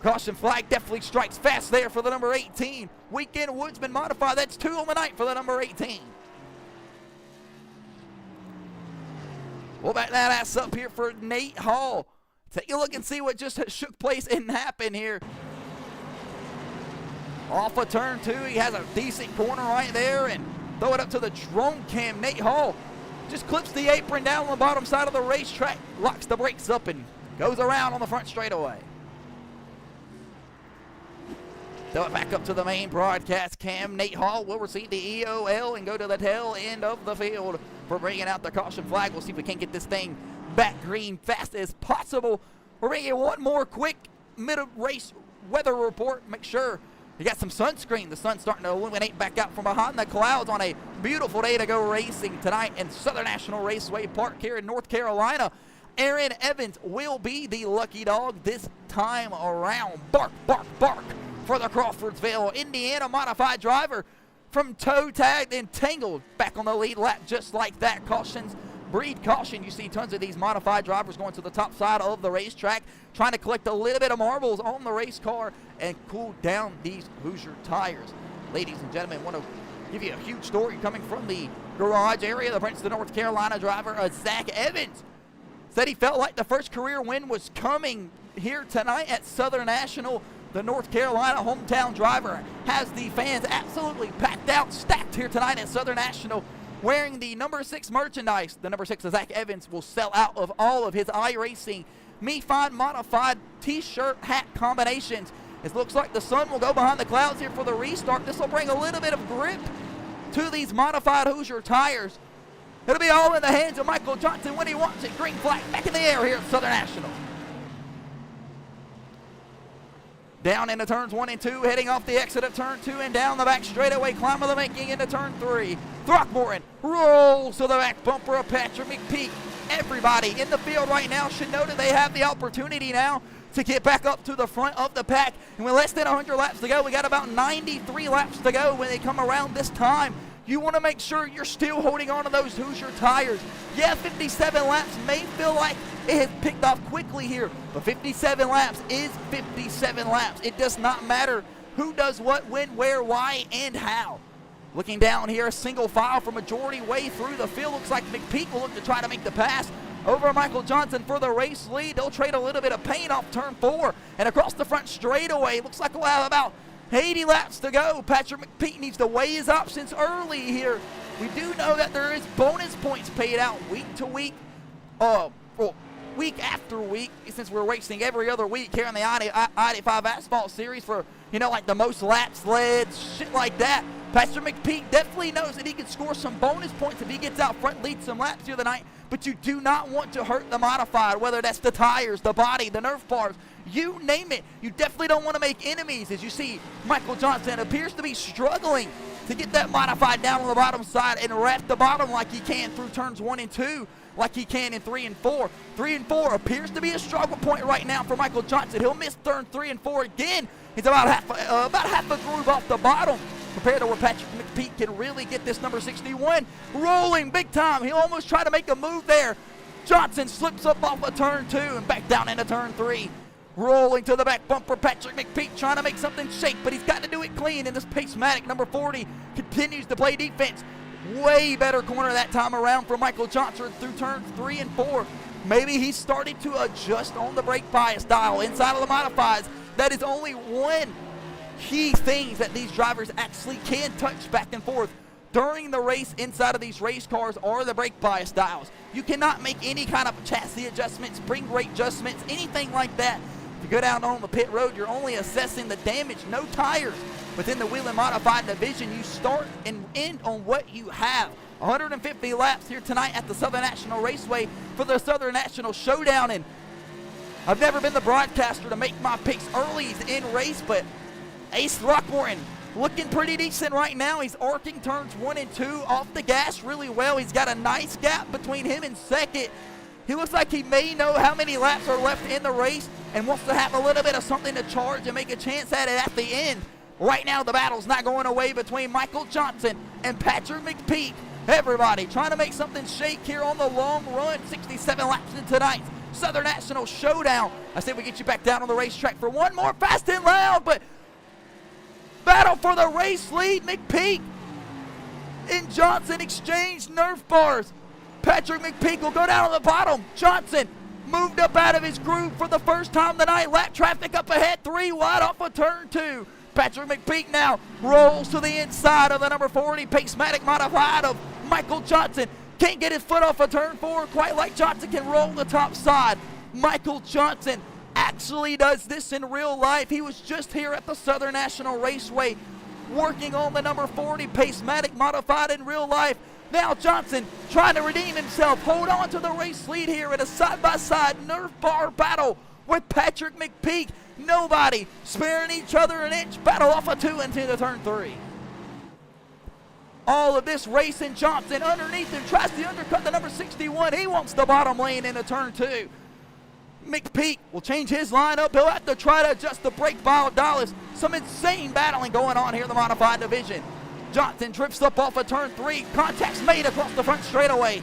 caution flag definitely strikes fast there for the number 18. Weekend Woodsman modified. That's 2 on the night for the number 18. We'll back that ass up here for Nate Hall. Take a look and see what just shook place and happened here. Off of turn 2, he has a decent corner right there, and throw it up to the drone cam. Nate Hall just clips the apron down on the bottom side of the racetrack, locks the brakes up, and goes around on the front straightaway. Throw it back up to the main broadcast cam. Nate Hall will receive the EOL and go to the tail end of the field for bringing out the caution flag. We'll see if we can't get this thing back green fast as possible. We're bringing one more quick mid-race weather report. Make sure you got some sunscreen. The sun's starting to illuminate back out from behind the clouds on a beautiful day to go racing tonight in Southern National Raceway Park here in North Carolina. Aaron Evans will be the lucky dog this time around. Bark, bark, bark for the Crawfordsville, Indiana modified driver from toe tagged and tangled back on the lead lap just like that. Cautions breed caution. You see tons of these modified drivers going to the top side of the racetrack, trying to collect a little bit of marbles on the race car and cool down these Hoosier tires. Ladies and gentlemen, want to give you a huge story coming from the garage area. The Princeton, North Carolina driver, Zach Evans, said he felt like the first career win was coming here tonight at Southern National. The North Carolina hometown driver has the fans absolutely packed out, stacked here tonight at Southern National, wearing the number 6 merchandise. The number 6 of Zach Evans will sell out of all of his iRacing Me Fine modified t-shirt hat combinations. It looks like the sun will go behind the clouds here for the restart. This will bring a little bit of grip to these modified Hoosier tires. It'll be all in the hands of Michael Johnson when he wants it. Green flag back in the air here at Southern National. Down into turns 1 and 2, heading off the exit of turn 2 and down the back straightaway, climb of the making into turn 3. Throckmorton rolls to the back bumper of Patrick McPeak. Everybody in the field right now should know that they have the opportunity now to get back up to the front of the pack. And with less than 100 laps to go, we got about 93 laps to go when they come around this time. You want to make sure you're still holding on to those Hoosier tires. Yeah, 57 laps may feel like it has picked off quickly here, but 57 laps is 57 laps. It does not matter who does what, when, where, why, and how. Looking down here, a single file for majority way through the field. Looks like McPeak will look to try to make the pass over Michael Johnson for the race lead. They'll trade a little bit of paint off turn 4 and across the front straightaway. Looks like we'll have about 80 laps to go. Patrick McPeak needs to weigh his options early here. We do know that there is bonus points paid out week to week, week after week, since we're racing every other week here in the I-85 Asphalt Series for, like the most laps led, shit like that. Patrick McPeak definitely knows that he can score some bonus points if he gets out front, lead some laps here tonight, but you do not want to hurt the modified, whether that's the tires, the body, the nerf bars, you name it. You definitely don't want to make enemies. As you see, Michael Johnson appears to be struggling to get that modified down on the bottom side and wrap the bottom like he can through turns 1 and 2, like he can in 3 and 4. 3 and 4 appears to be a struggle point right now for Michael Johnson. He'll miss turn 3 and 4 again. He's about half a groove off the bottom compared to where Patrick McPeak can really get this number 61 rolling big time. He'll almost try to make a move there. Johnson slips up off of turn 2 and back down into turn 3. Rolling to the back bumper, Patrick McPeak trying to make something shake, but he's got to do it clean, and this Pacematic number 40 continues to play defense. Way better corner that time around for Michael Johnson through turns 3 and 4. Maybe he's starting to adjust on the brake bias dial inside of the modifieds. That is only one key things that these drivers actually can touch back and forth during the race inside of these race cars are the brake bias dials. You cannot make any kind of chassis adjustments, spring rate adjustments, anything like that. If you go down on the pit road, you're only assessing the damage, no tires. Within the Whelen Modified division, you start and end on what you have. 150 laps here tonight at the Southern National Raceway for the Southern National Showdown. And I've never been the broadcaster to make my picks early in race, but Ace Throckmorton looking pretty decent right now. He's arcing turns 1 and 2 off the gas really well. He's got a nice gap between him and second. He looks like he may know how many laps are left in the race and wants to have a little bit of something to charge and make a chance at it at the end. Right now, the battle's not going away between Michael Johnson and Patrick McPeak. Everybody trying to make something shake here on the long run. 67 laps in tonight's Southern National Showdown. I said we get you back down on the racetrack for one more fast and loud, but battle for the race lead. McPeak and Johnson exchange Nerf bars. Patrick McPeak will go down on the bottom. Johnson moved up out of his groove for the first time tonight. Lap traffic up ahead, 3 wide off of turn 2. Patrick McPeak now rolls to the inside of the number 40 Pacematic Modified of Michael Johnson. Can't get his foot off of turn 4 quite like Johnson can roll the top side. Michael Johnson actually does this in real life. He was just here at the Southern National Raceway working on the number 40 Pacematic Modified in real life. Now Johnson trying to redeem himself, hold on to the race lead here in a side-by-side Nerf bar battle with Patrick McPeak. Nobody sparing each other an inch. Battle off of 2 into the turn 3. All of this racing. Johnson underneath him tries to undercut the number 61. He wants the bottom lane into turn 2. McPeak will change his lineup. He'll have to try to adjust the brake dial. Some insane battling going on here in the modified division. Johnson drifts up off of turn 3. Contacts made across the front straightaway.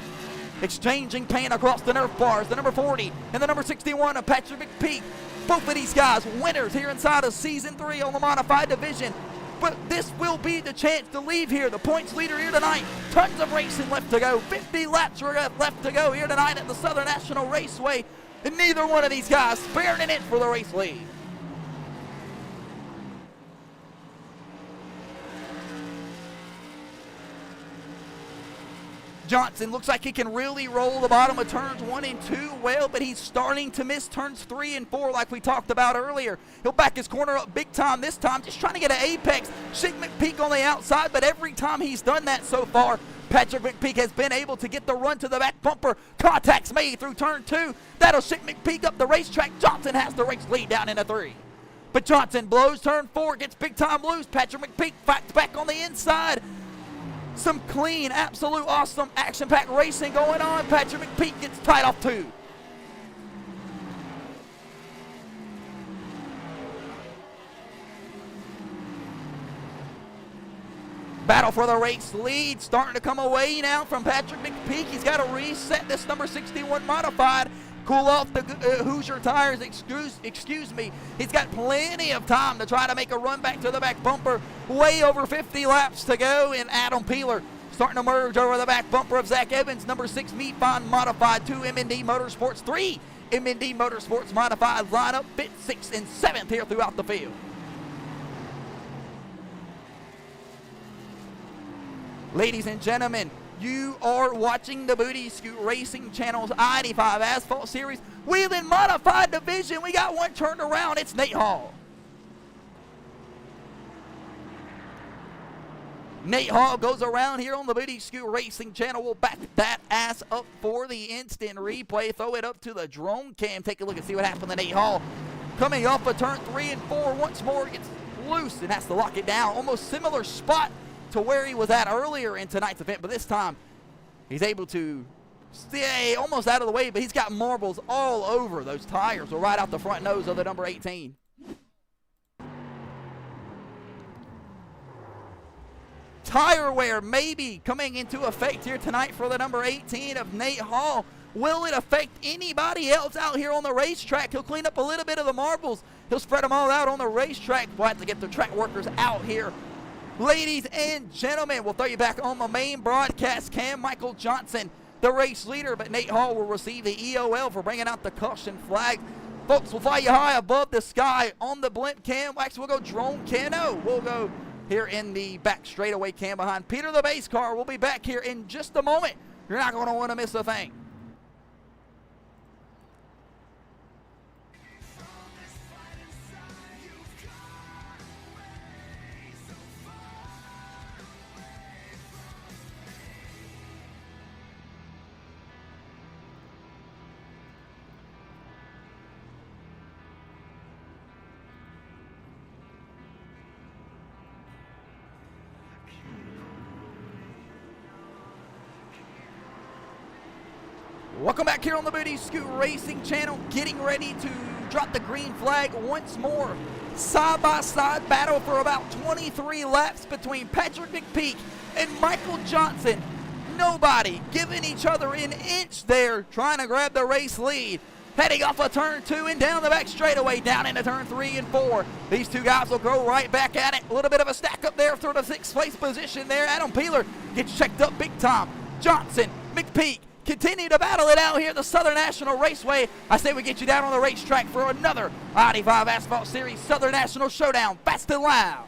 Exchanging paint across the Nerf bars. The number 40 and the number 61 of Patrick McPeak. Both of these guys winners here inside of Season 3 on the modified division. But this will be the chance to leave here. The points leader here tonight. Tons of racing left to go. 50 laps left to go here tonight at the Southern National Raceway. And neither one of these guys sparing an inch for the race lead. Johnson looks like he can really roll the bottom of turns 1 and 2 well, but he's starting to miss turns 3 and 4 like we talked about earlier. He'll back his corner up big time this time, just trying to get an apex. Shake McPeak on the outside, but every time he's done that so far, Patrick McPeak has been able to get the run to the back bumper. Contacts made through turn 2. That'll shake McPeak up the racetrack. Johnson has the race lead down into 3. But Johnson blows turn 4, gets big time loose. Patrick McPeak fights back on the inside. Some clean, absolute awesome action-packed racing going on. Patrick McPeak gets tied off 2. Battle for the race lead starting to come away now from Patrick McPeak. He's got to reset this number 61 modified. Cool off the Hoosier tires, excuse me. He's got plenty of time to try to make a run back to the back bumper. Way over 50 laps to go, and Adam Peeler starting to merge over the back bumper of Zach Evans. Number 6 Meat Bond Modified, 2 M&D Motorsports, 3 M&D Motorsports Modified lineup, 5th, 6th, and 7th here throughout the field. Ladies and gentlemen, you are watching the Booty Scoot Racing Channel's I-85 Asphalt Series Whelen Modified Division. We got one turned around. It's Nate Hall. Nate Hall goes around here on the Booty Scoot Racing Channel. We'll back that ass up for the instant replay. Throw it up to the drone cam. Take a look and see what happened to Nate Hall. Coming off of turn 3 and 4 once more. Gets loose and has to lock it down. Almost similar spot to where he was at earlier in tonight's event, but this time he's able to stay almost out of the way, but he's got marbles all over those tires, or right out the front nose of the number 18. Tire wear maybe coming into effect here tonight for the number 18 of Nate Hall. Will it affect anybody else out here on the racetrack? He'll clean up a little bit of the marbles. He'll spread them all out on the racetrack. We'll have to get the track workers out here. Ladies and gentlemen, we'll throw you back on the main broadcast cam. Michael Johnson, the race leader, but Nate Hall will receive the EOL for bringing out the caution flag. Folks, we'll fly you high above the sky on the blimp cam. Actually, we'll go drone cano. We'll go here in the back straightaway cam behind Peter the Base Car. We'll be back here in just a moment. You're not going to want to miss a thing. Welcome back here on the Booty Scoot Racing channel, getting ready to drop the green flag once more. Side-by-side battle for about 23 laps between Patrick McPeak and Michael Johnson. Nobody giving each other an inch there, trying to grab the race lead. Heading off of turn 2 and down the back straightaway, down into turn 3 and 4. These two guys will go right back at it. A little bit of a stack up there for the 6th place position there. Adam Peeler gets checked up big time. Johnson, McPeak, continue to battle it out here at the Southern National Raceway. I say we get you down on the racetrack for another I-85 Asphalt Series Southern National Showdown, fast and loud.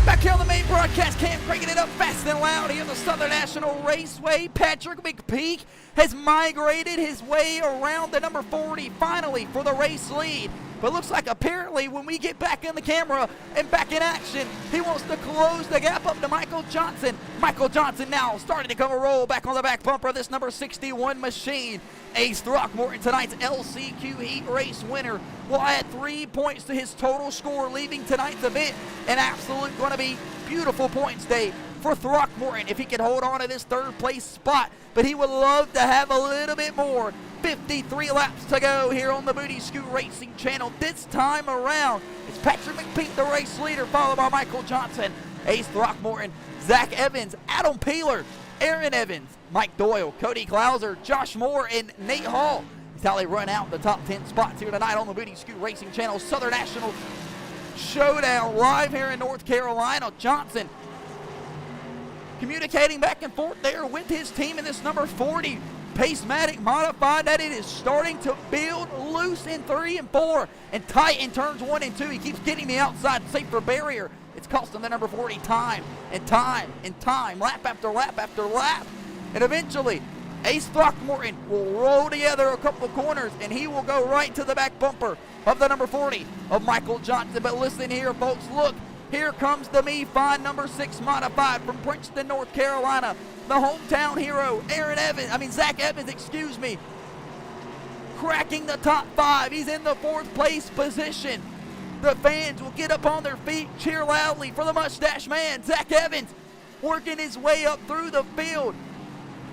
Back here on the main broadcast cam, cranking it up fast and loud here at the Southern National Raceway. Patrick McPeak has migrated his way around the number 40 finally for the race lead. But looks like apparently when we get back in the camera and back in action, he wants to close the gap up to Michael Johnson. Michael Johnson now starting to come a roll back on the back bumper of this number 61 machine. Ace Throckmorton, tonight's LCQ Heat Race winner, will add 3 points to his total score, leaving tonight's event an absolute going to be beautiful points day for Throckmorton if he can hold on to this 3rd place spot. But he would love to have a little bit more. 53 laps to go here on the Booty Scoot Racing channel. This time around, it's Patrick McPeak, the race leader, followed by Michael Johnson, Ace Throckmorton, Zach Evans, Adam Peeler, Aaron Evans, Mike Doyle, Cody Klauser, Josh Moore, and Nate Hall. That's how they run out the top 10 spots here tonight on the Booty Scoot Racing channel. Southern National Showdown live here in North Carolina. Johnson communicating back and forth there with his team in this number 40 Pacematic modified, that it is starting to build loose in 3 and 4 and tight in turns 1 and 2. He keeps getting the outside safer barrier. It's costing the number 40 time and time and time, lap after lap after lap. And eventually, Ace Throckmorton will roll together a couple of corners and he will go right to the back bumper of the number 40 of Michael Johnson. But listen here, folks, look. Here comes the fine number 6 modified from Princeton, North Carolina. The hometown hero, Zach Evans, cracking the top 5. He's in the 4th place position. The fans will get up on their feet, cheer loudly for the mustache man, Zach Evans, working his way up through the field.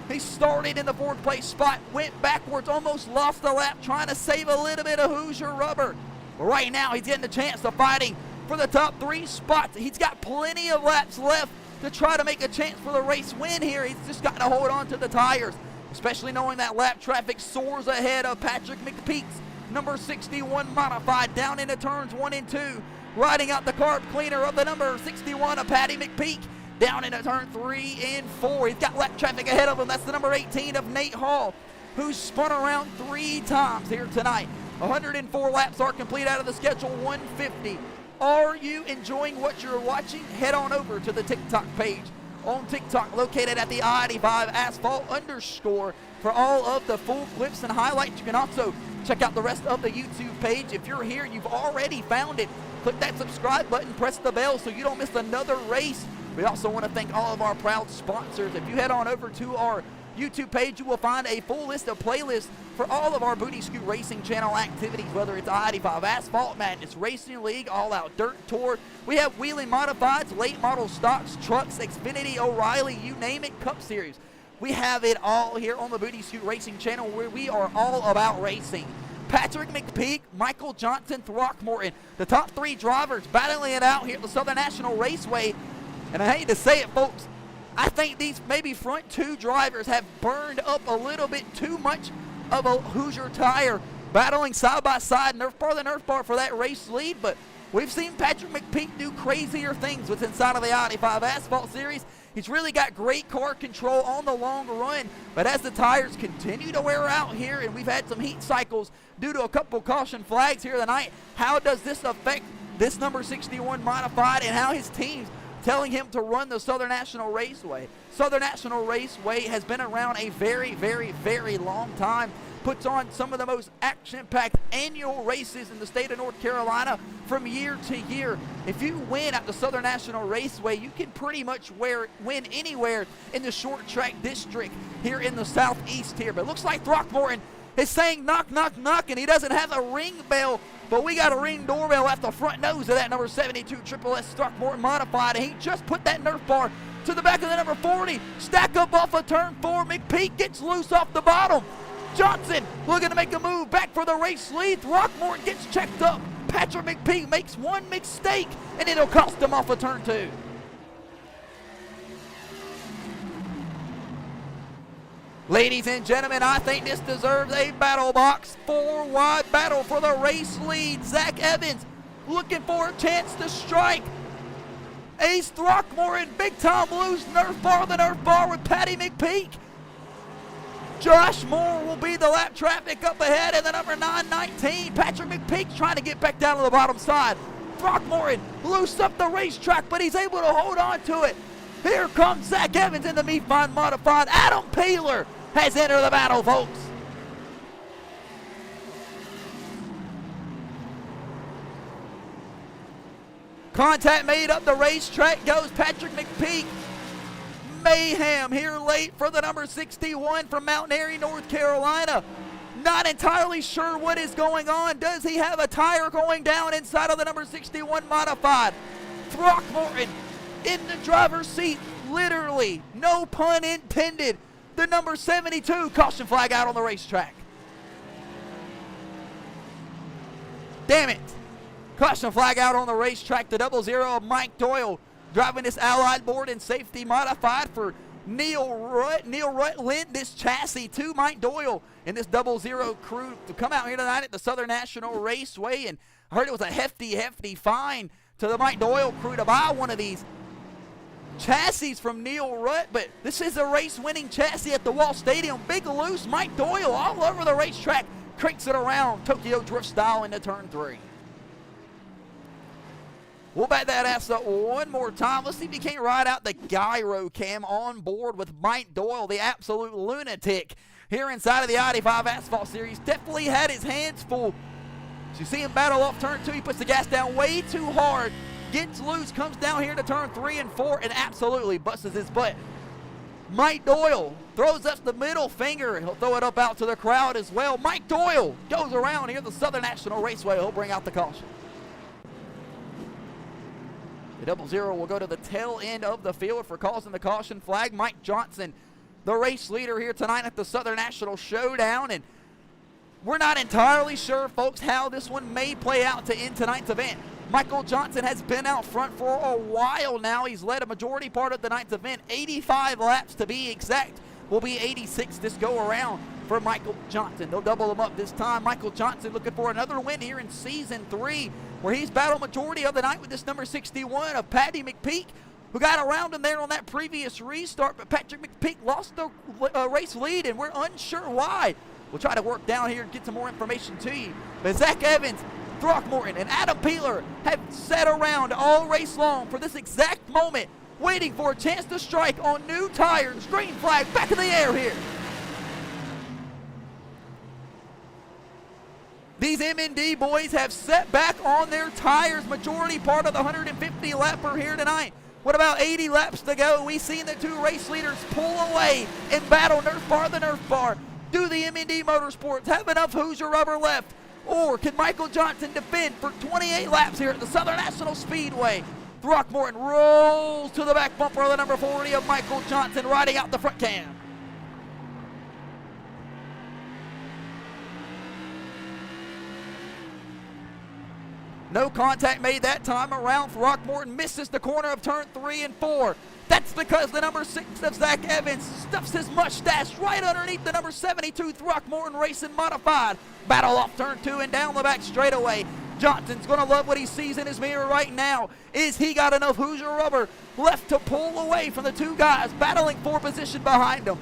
He started in the 4th place spot, went backwards, almost lost the lap, trying to save a little bit of Hoosier rubber. But right now, he's getting the chance of fighting for the top 3 spots. He's got plenty of laps left to try to make a chance for the race win here. He's just got to hold on to the tires, especially knowing that lap traffic soars ahead of Patrick McPeak's number 61 modified down into turns 1 and 2. Riding out the carb cleaner of the number 61 of Patty McPeak down into turn 3 and 4. He's got lap traffic ahead of him. That's the number 18 of Nate Hall, who's spun around 3 times here tonight. 104 laps are complete out of the schedule 150. Are you enjoying what you're watching? Head on over to the TikTok page on TikTok, located at the I-85 Asphalt _ for all of the full clips and highlights. You can also check out the rest of the YouTube page. If you're here, you've already found it. Click that subscribe button, press the bell so you don't miss another race. We also want to thank all of our proud sponsors. If you head on over to our YouTube page, you will find a full list of playlists for all of our Booty Scoot Racing channel activities, whether it's I-85 Asphalt, Madness Racing League, All Out Dirt Tour. We have wheeling modifieds, late model stocks, trucks, Xfinity, O'Reilly, you name it, Cup Series. We have it all here on the Booty Scoot Racing channel, where we are all about racing. Patrick McPeak, Michael Johnson, Throckmorton, the top 3 drivers battling it out here at the Southern National Raceway. And I hate to say it, folks, I think these maybe front 2 drivers have burned up a little bit too much of a Hoosier tire, battling side by side, nerf bar to nerf bar for that race lead. But we've seen Patrick McPeak do crazier things with inside of the I-85 Asphalt Series. He's really got great car control on the long run, but as the tires continue to wear out here, and we've had some heat cycles due to a couple caution flags here tonight, how does this affect this number 61 modified and how his team's telling him to run the Southern National Raceway? Southern National Raceway has been around a very, very, very long time. Puts on some of the most action-packed annual races in the state of North Carolina from year to year. If you win at the Southern National Raceway, you can pretty much win anywhere in the short track district here in the southeast here. But it looks like Throckmorton is saying knock, knock, knock, and he doesn't have a ring bell, but we got a ring doorbell at the front nose of that number 72 Triple S Throckmorton modified, and he just put that nerf bar to the back of the number 40. Stack up off of turn 4. McPeak gets loose off the bottom. Johnson looking to make a move back for the race lead. Throckmorton gets checked up. Patrick McPeak makes one mistake, and it'll cost him off of turn 2. Ladies and gentlemen, I think this deserves a battle box. 4-wide battle for the race lead. Zach Evans looking for a chance to strike. Ace Throckmorton, big time loose, nerf bar with Patty McPeak. Josh Moore will be the lap traffic up ahead in the number 919. Patrick McPeak trying to get back down to the bottom side. Throckmorton loose up the racetrack, but he's able to hold on to it. Here comes Zach Evans in the Meatfine modified. Adam Peeler has entered the battle, folks. Contact made up the racetrack goes Patrick McPeak. Mayhem here late for the number 61 from Mount Airy, North Carolina. Not entirely sure what is going on. Does he have a tire going down inside of the number 61 modified? Throckmorton in the driver's seat, literally, no pun intended. The number 72, caution flag out on the racetrack. Damn it. Caution flag out on the racetrack. The 00 of Mike Doyle driving this Allied board in safety modified for Neil Rutt. Neil Rutt lent this chassis to Mike Doyle in this 00 crew to come out here tonight at the Southern National Raceway. And I heard it was a hefty, hefty fine to the Mike Doyle crew to buy one of these chassis from Neil Rutt. But this is a race-winning chassis at the Wall Stadium. Big loose, Mike Doyle all over the racetrack. Cranks it around Tokyo Drift style into turn 3. We'll back that ass up one more time. Let's see if he can't ride out the gyro cam on board with Mike Doyle, the absolute lunatic, here inside of the I-85 Asphalt Series. Definitely had his hands full. So you see him battle off turn 2. He puts the gas down way too hard, gets loose, comes down here to turn 3 and 4, and absolutely busts his butt. Mike Doyle throws up the middle finger. He'll throw it up out to the crowd as well. Mike Doyle goes around here at the Southern National Raceway. He'll bring out the caution. The 00 will go to the tail end of the field for causing the caution flag. Mike Johnson, the race leader here tonight at the Southern National Showdown. And We're not entirely sure, folks, how this one may play out to end tonight's event. Michael Johnson has been out front for a while now. He's led a majority part of tonight's event, 85 laps to be exact. Will be 86 this go around for Michael Johnson. They'll double him up this time. Michael Johnson looking for another win here in Season 3, where he's battled majority of the night with this number 61 of Patty McPeak, who got around him there on that previous restart, but Patrick McPeak lost the race lead, and we're unsure why. We'll try to work down here and get some more information to you. But Zach Evans, Throckmorton, and Adam Peeler have sat around all race long for this exact moment, waiting for a chance to strike on new tires. Green flag back in the air here. These M&D boys have set back on their tires majority part of the 150 lapper here tonight. What about 80 laps to go? We've seen the two race leaders pull away and battle Nerf bar to Nerf bar. Do the M&D Motorsports have enough Hoosier rubber left? Or can Michael Johnson defend for 28 laps here at the Southern National Speedway? Throckmorton rolls to the back bumper of the number 40 of Michael Johnson, riding out the front cam. No contact made that time around. Throckmorton misses the corner of turn 3 and 4. That's because the number 6 of Zach Evans stuffs his mustache right underneath the number 72 Throckmorton Racing Modified. Battle off turn 2 and down the back straightaway. Johnson's going to love what he sees in his mirror right now. Is he got enough Hoosier rubber left to pull away from the two guys battling for position behind him?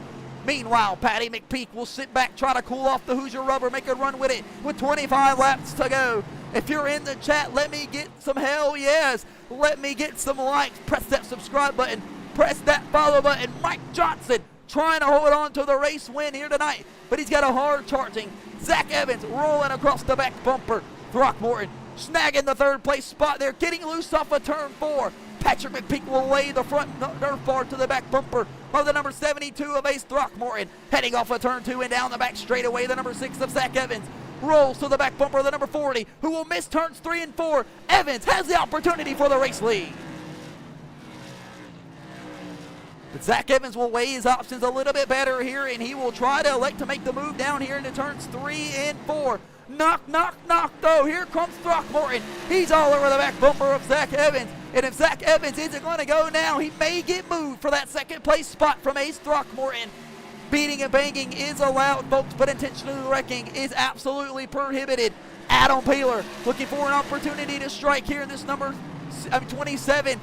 Meanwhile, Patty McPeak will sit back, try to cool off the Hoosier rubber, make a run with it with 25 laps to go. If you're in the chat, let me get some hell yes. Let me get some likes. Press that subscribe button. Press that follow button. Mike Johnson trying to hold on to the race win here tonight, but he's got a hard charging Zach Evans rolling across the back bumper. Throckmorton snagging the third place spot there, getting loose off of turn 4. Patrick McPeak will lay the front Nerf bar to the back bumper of the number 72 of Ace Throckmorton. Heading off of turn 2 and down the back straightaway, the number 6 of Zach Evans rolls to the back bumper of the number 40, who will miss turns 3 and 4. Evans has the opportunity for the race lead. But Zach Evans will weigh his options a little bit better here, and he will try to elect to make the move down here into turns 3 and 4. Knock, knock, knock, though. Here comes Throckmorton. He's all over the back bumper of Zach Evans. And if Zach Evans isn't going to go now, he may get moved for that second place spot from Ace Throckmorton. Beating and banging is allowed, folks, but intentional wrecking is absolutely prohibited. Adam Peeler looking for an opportunity to strike here in this number 27.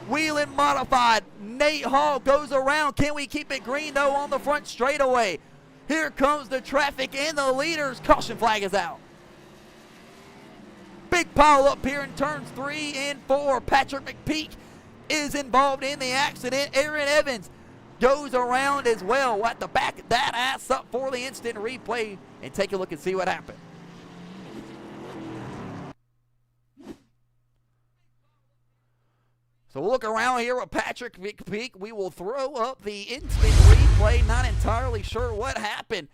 WHELEN Modified. Nate Hall goes around. Can we keep it green, though, on the front straightaway? Here comes the traffic and the leaders. Caution flag is out. Big pile up here in turns 3 and 4. Patrick McPeak is involved in the accident. Aaron Evans goes around as well. We'll have to back that ass up for the instant replay and take a look and see what happened. So we'll look around here with Patrick McPeak. We will throw up the instant replay. Not entirely sure what happened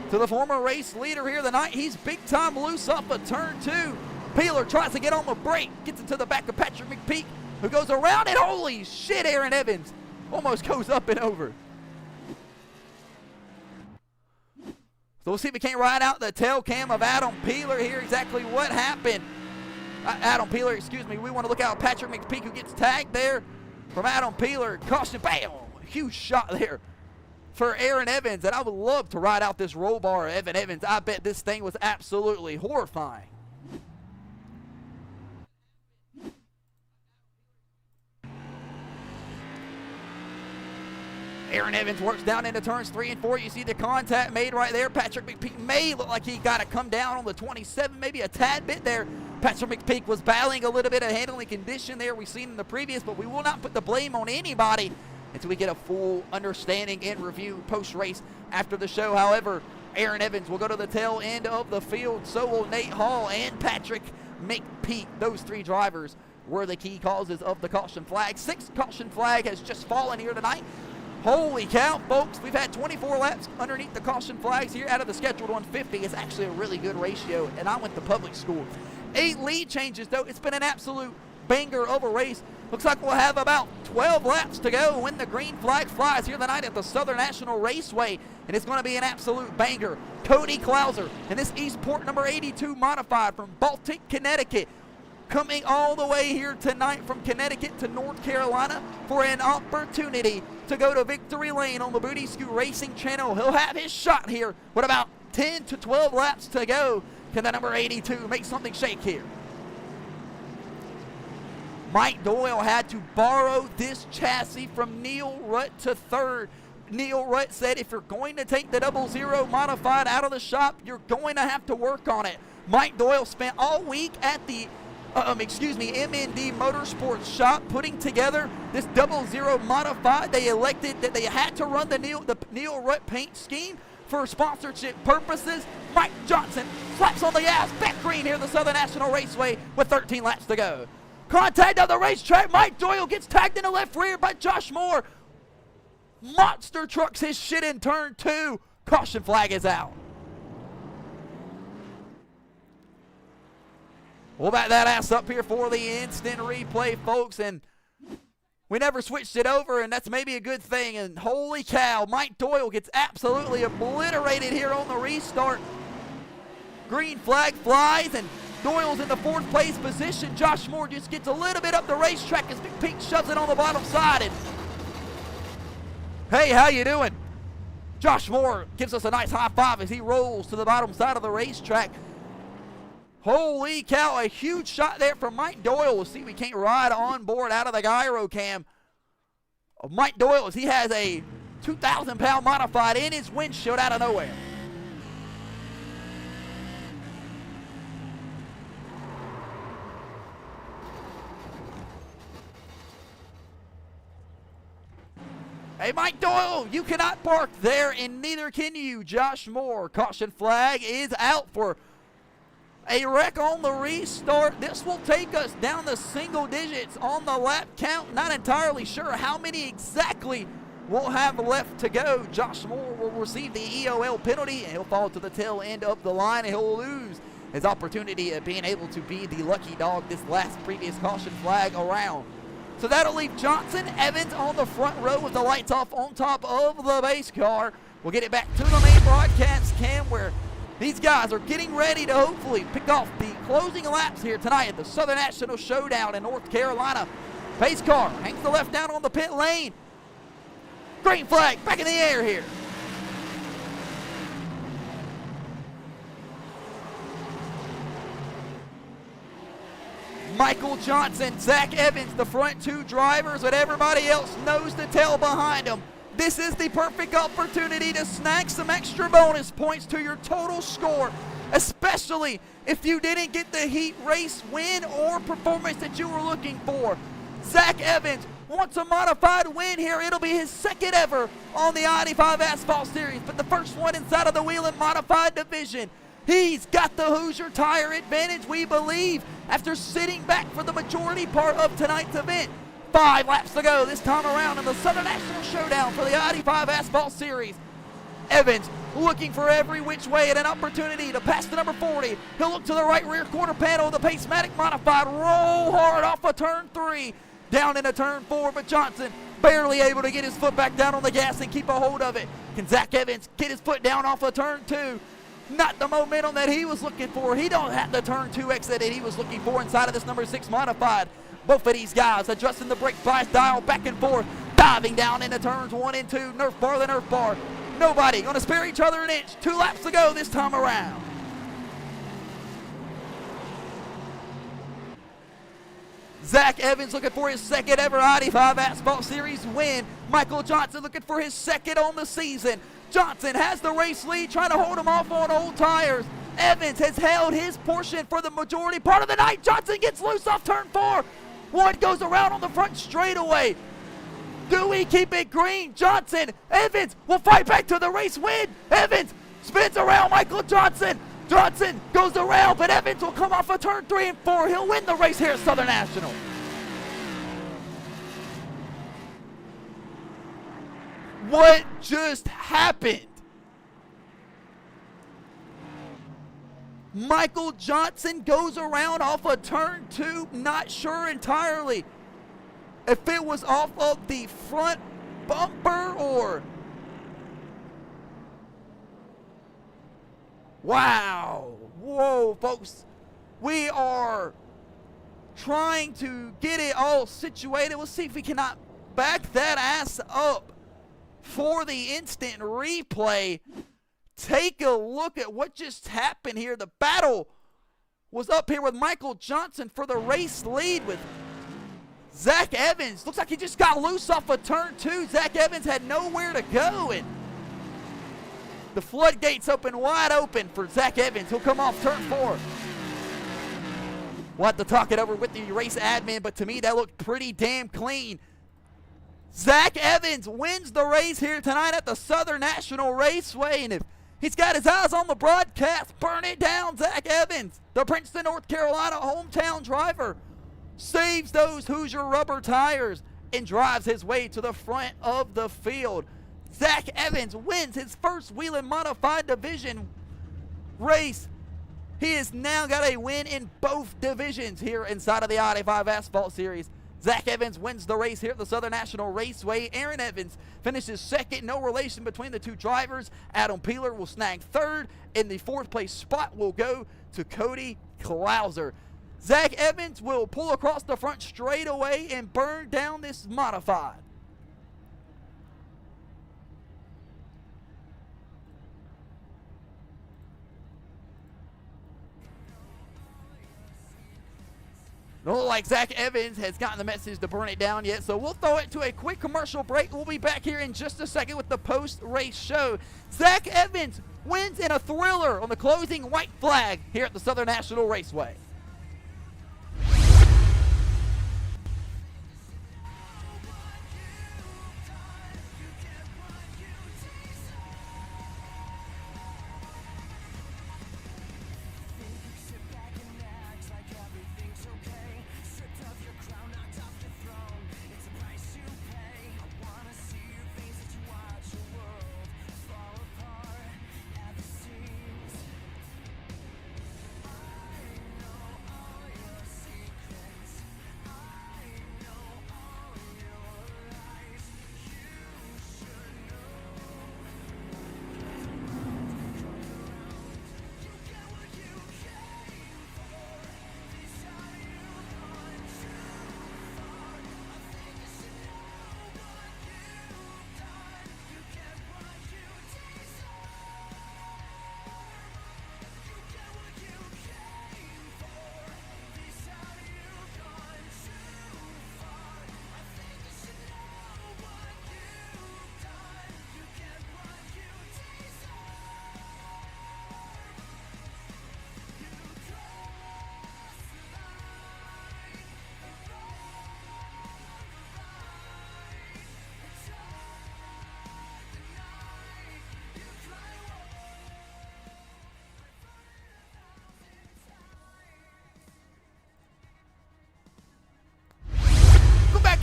to the former race leader here tonight. He's big time loose up a turn 2. Peeler tries to get on the brake, gets into the back of Patrick McPeak, who goes around, and holy shit, Aaron Evans almost goes up and over. So we'll see if we can't ride out the tail cam of Adam Peeler here, exactly what happened. Adam Peeler, excuse me. We want to look out Patrick McPeak, who gets tagged there from Adam Peeler. Caution, bam! Huge shot there for Aaron Evans, and I would love to ride out this roll bar of Evan Evans. I bet this thing was absolutely horrifying. Aaron Evans works down into turns 3 and 4. You see the contact made right there. Patrick McPeak may look like he got to come down on the 27, maybe a tad bit there. Patrick McPeak was battling a little bit of handling condition there we've seen in the previous, but we will not put the blame on anybody until we get a full understanding and review post-race after the show. However, Aaron Evans will go to the tail end of the field. So will Nate Hall and Patrick McPeak. Those three drivers were the key causes of the caution flag. 6th caution flag has just fallen here tonight. Holy cow, folks, we've had 24 laps underneath the caution flags here out of the scheduled 150. It's actually a really good ratio, and I went to public school. 8 lead changes, though. It's been an absolute banger of a race. Looks like we'll have about 12 laps to go when the green flag flies here tonight at the Southern National Raceway, and it's going to be an absolute banger. Cody Klauser and this Eastport number 82 modified from Baltic, Connecticut, coming all the way here tonight from Connecticut to North Carolina for an opportunity to go to victory lane on the Booty Scoot Racing channel. He'll have his shot here with about 10 to 12 laps to go. Can the number 82 make something shake here? Mike Doyle had to borrow this chassis from Neil Rutt to third. Neil Rutt said if you're going to take the 00 modified out of the shop, you're going to have to work on it. Mike Doyle spent all week at the MND Motorsports shop putting together this 00 modified. They elected that they had to run the Neil Rutt paint scheme for sponsorship purposes. Mike Johnson slaps on the gas, back green here at the Southern National Raceway with 13 laps to go. Contact on the racetrack. Mike Doyle gets tagged in the left rear by Josh Moore. Monster trucks his shit in turn 2. Caution flag is out. We'll back that ass up here for the instant replay, folks, and we never switched it over, and that's maybe a good thing. And holy cow, Mike Doyle gets absolutely obliterated here on the restart. Green flag flies, and Doyle's in the 4th place position. Josh Moore just gets a little bit up the racetrack as Big Pink shoves it on the bottom side. And hey, how you doing? Josh Moore gives us a nice high five as he rolls to the bottom side of the racetrack. Holy cow, a huge shot there from Mike Doyle. We'll see if we can't ride on board out of the gyro cam of Mike Doyle as he has a 2,000-pound modified in his windshield out of nowhere. Hey, Mike Doyle, you cannot park there, and neither can you. Josh Moore, caution flag is out for a wreck on the restart. This will take us down to single digits on the lap count. Not entirely sure how many exactly we'll have left to go. Josh Moore will receive the EOL penalty, and he'll fall to the tail end of the line, and he'll lose his opportunity of being able to be the lucky dog this last previous caution flag around. So that'll leave Johnson, Evans on the front row with the lights off on top of the base car. We'll get it back to the main broadcast cam where these guys are getting ready to hopefully pick off the closing laps here tonight at the Southern National Showdown in North Carolina. Pace car hangs the left down on the pit lane. Green flag back in the air here. Michael Johnson, Zach Evans, the front 2 drivers, but everybody else knows the tail behind them. This is the perfect opportunity to snag some extra bonus points to your total score, especially if you didn't get the heat race win or performance that you were looking for. Zach Evans wants a modified win here. It'll be his 2nd ever on the I-85 Asphalt Series, but the first one inside of the WHELEN Modified Division. He's got the Hoosier tire advantage, we believe, after sitting back for the majority part of tonight's event. 5 laps to go this time around in the Southern National Showdown for the I-85 Asphalt Series. Evans looking for every which way at an opportunity to pass the number 40. He'll look to the right rear quarter panel. The Pacematic modified roll hard off of turn 3. Down into turn 4, but Johnson barely able to get his foot back down on the gas and keep a hold of it. Can Zach Evans get his foot down off of turn 2? Not the momentum that he was looking for. He don't have the turn 2 exit that he was looking for inside of this number 6 modified. Both of these guys adjusting the brake bias dial back and forth, diving down into turns 1 and 2, Nerf bar the Nerf bar. Nobody going to spare each other an inch. 2 laps to go this time around. Zach Evans looking for his 2nd ever I-85 Asphalt Series win. Michael Johnson looking for his 2nd on the season. Johnson has the race lead, trying to hold him off on old tires. Evans has held his portion for the majority part of the night. Johnson gets loose off turn 4. One goes around on the front straightaway. Do we keep it green? Johnson, Evans will fight back to the race win. Evans spins around Michael Johnson. Johnson goes around, but Evans will come off of turn 3 and 4. He'll win the race here at Southern National. What just happened? Michael Johnson goes around off of turn 2, not sure entirely. if it was off of the front bumper or... Wow. Whoa, folks. We are trying to get it all situated. We'll see if we cannot back that ass up for the instant replay. Take a look at what just happened here. The battle was up here with Michael Johnson for the race lead with Zach Evans. Looks like he just got loose off of turn 2. Zach Evans had nowhere to go, and the floodgates open wide open for Zach Evans. He'll come off turn 4. We'll have to talk it over with the race admin, but to me that looked pretty damn clean. Zach Evans wins the race here tonight at the Southern National Raceway, and if he's got his eyes on the broadcast, burn it down. Zach Evans, the Princeton, North Carolina hometown driver, saves those Hoosier rubber tires and drives his way to the front of the field. Zach Evans wins his first WHELEN Modified Division race. He has now got a win in both divisions here inside of the I-85 Asphalt Series. Zach Evans wins the race here at the Southern National Raceway. Aaron Evans finishes second. No relation between the two drivers. Adam Peeler will snag third, and the fourth place spot will go to Cody Klauser. Zach Evans will pull across the front straightaway and burn down this modified. Don't look like Zach Evans has gotten the message to burn it down yet, so we'll throw it to a quick commercial break. We'll be back here in just a second with the post-race show. Zach Evans wins in a thriller on the closing white flag here at the Southern National Raceway.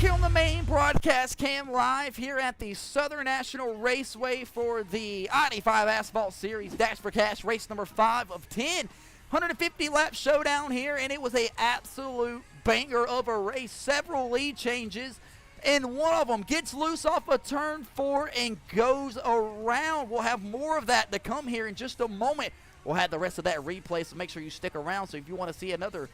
Here on the main broadcast cam live here at the Southern National Raceway for the I-85 Asphalt Series Dash for Cash race number 5 of 10. 150 lap showdown here, and it was a absolute banger of a race. Several lead changes, and one of them gets loose off of turn 4 and goes around. We'll have more of that to come here in just a moment. We'll have the rest of that replay, so make sure you stick around. So if you want to see another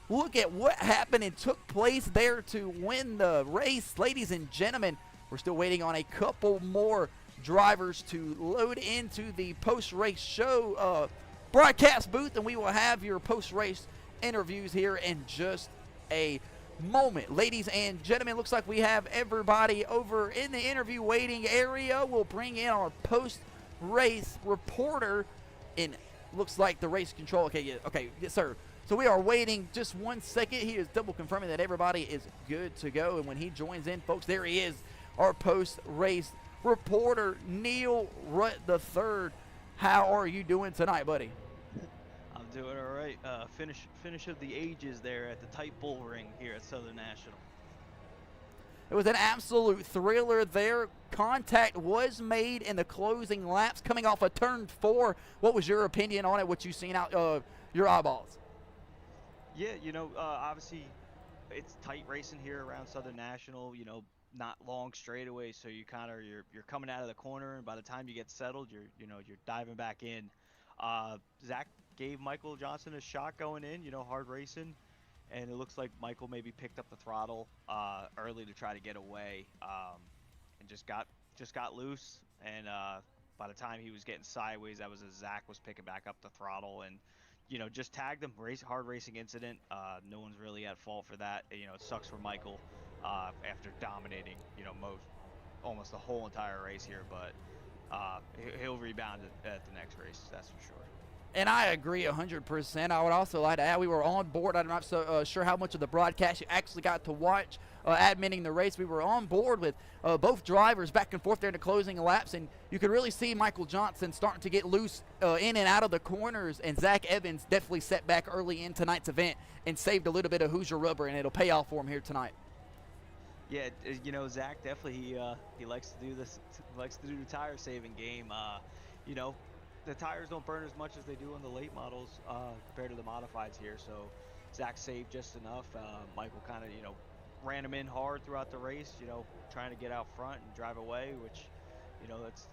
look at what happened and took place there to win the race, ladies and gentlemen, we're still waiting on a couple more drivers to load into the post-race show broadcast booth, and we will have your post-race interviews here in just a moment. Ladies and gentlemen, looks like we have everybody over in the interview waiting area. We'll bring in our post-race reporter, and looks like the race control. Okay, yes, sir. So we are waiting just 1 second. He is double confirming that everybody is good to go. And when he joins in, folks, there he is, our post-race reporter, Neil Rutt III. How are you doing tonight, buddy? I'm doing all right. Finish of the ages there at the tight bull ring here at Southern National. It was an absolute thriller there. Contact was made in the closing laps coming off of turn 4. What was your opinion on it, what you seen out your eyeballs? Yeah, you know, obviously it's tight racing here around Southern National. Not long straightaways, so you're coming out of the corner, and by the time you get settled, you're diving back in. Zach gave Michael Johnson a shot going in. Hard racing, and it looks like Michael maybe picked up the throttle early to try to get away, and just got loose. And by the time he was getting sideways, that was as Zach was picking back up the throttle and just tagged him. Hard racing incident. No one's really at fault for that. It sucks for Michael after dominating most almost the whole entire race here, but he'll rebound at the next race. That's for sure. And I agree 100%. I would also like to add we were on board. I'm not so sure how much of the broadcast you actually got to watch admitting the race. We were on board with both drivers back and forth there in the closing laps, and you could really see Michael Johnson starting to get loose in and out of the corners, and Zach Evans definitely set back early in tonight's event and saved a little bit of Hoosier rubber, and it'll pay off for him here tonight. Yeah, Zach definitely he likes to do this, likes to do the tire saving game. You know, the tires don't burn as much as they do on the late models compared to the modifieds here. So Zach saved just enough. Michael kind of ran him in hard throughout the race. Trying to get out front and drive away, which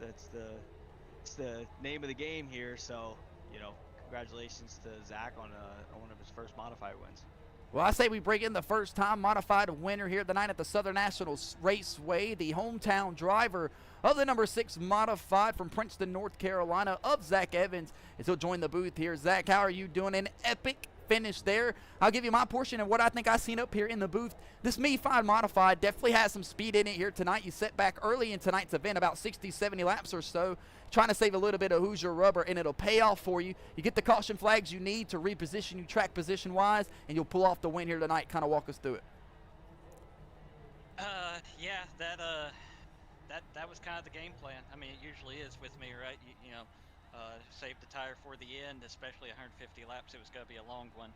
that's the name of the game here. So congratulations to Zach on one of his first modified wins. Well, I say we bring in the first time modified winner here tonight at the Southern National Raceway, the hometown driver of the number 6 modified from Princeton, North Carolina, of Zach Evans. And he'll join the booth here. Zach, how are you doing? An epic finish there. I'll give you my portion of what I think I've seen up here in the booth. This Me-5 modified definitely has some speed in it here tonight. You set back early in tonight's event, about 60, 70 laps or so, trying to save a little bit of Hoosier rubber, and it'll pay off for you. You get the caution flags you need to reposition you track position-wise, and you'll pull off the win here tonight. Kind of walk us through it. Yeah, that was kind of the game plan. I mean, it usually is with me, right? Save the tire for the end, especially 150 laps. It was going to be a long one.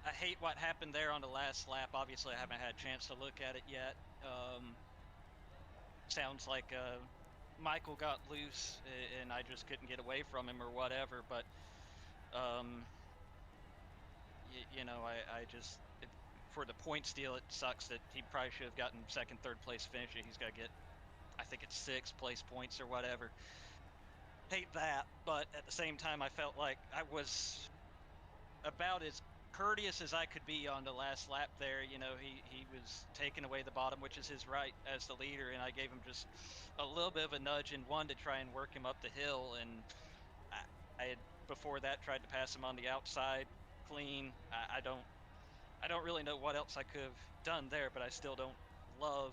I hate what happened there on the last lap. Obviously, I haven't had a chance to look at it yet. Sounds like Michael got loose and I just couldn't get away from him or whatever. But I just for the points deal, it sucks that he probably should have gotten second, third place finish. He's got to get, I think it's 6 place points or whatever. Hate that, but at the same time, I felt like I was about as courteous as I could be on the last lap there. He was taking away the bottom, which is his right as the leader, and I gave him just a little bit of a nudge and one to try and work him up the hill. And I had before that tried to pass him on the outside clean. I don't really know what else I could have done there, but I still don't love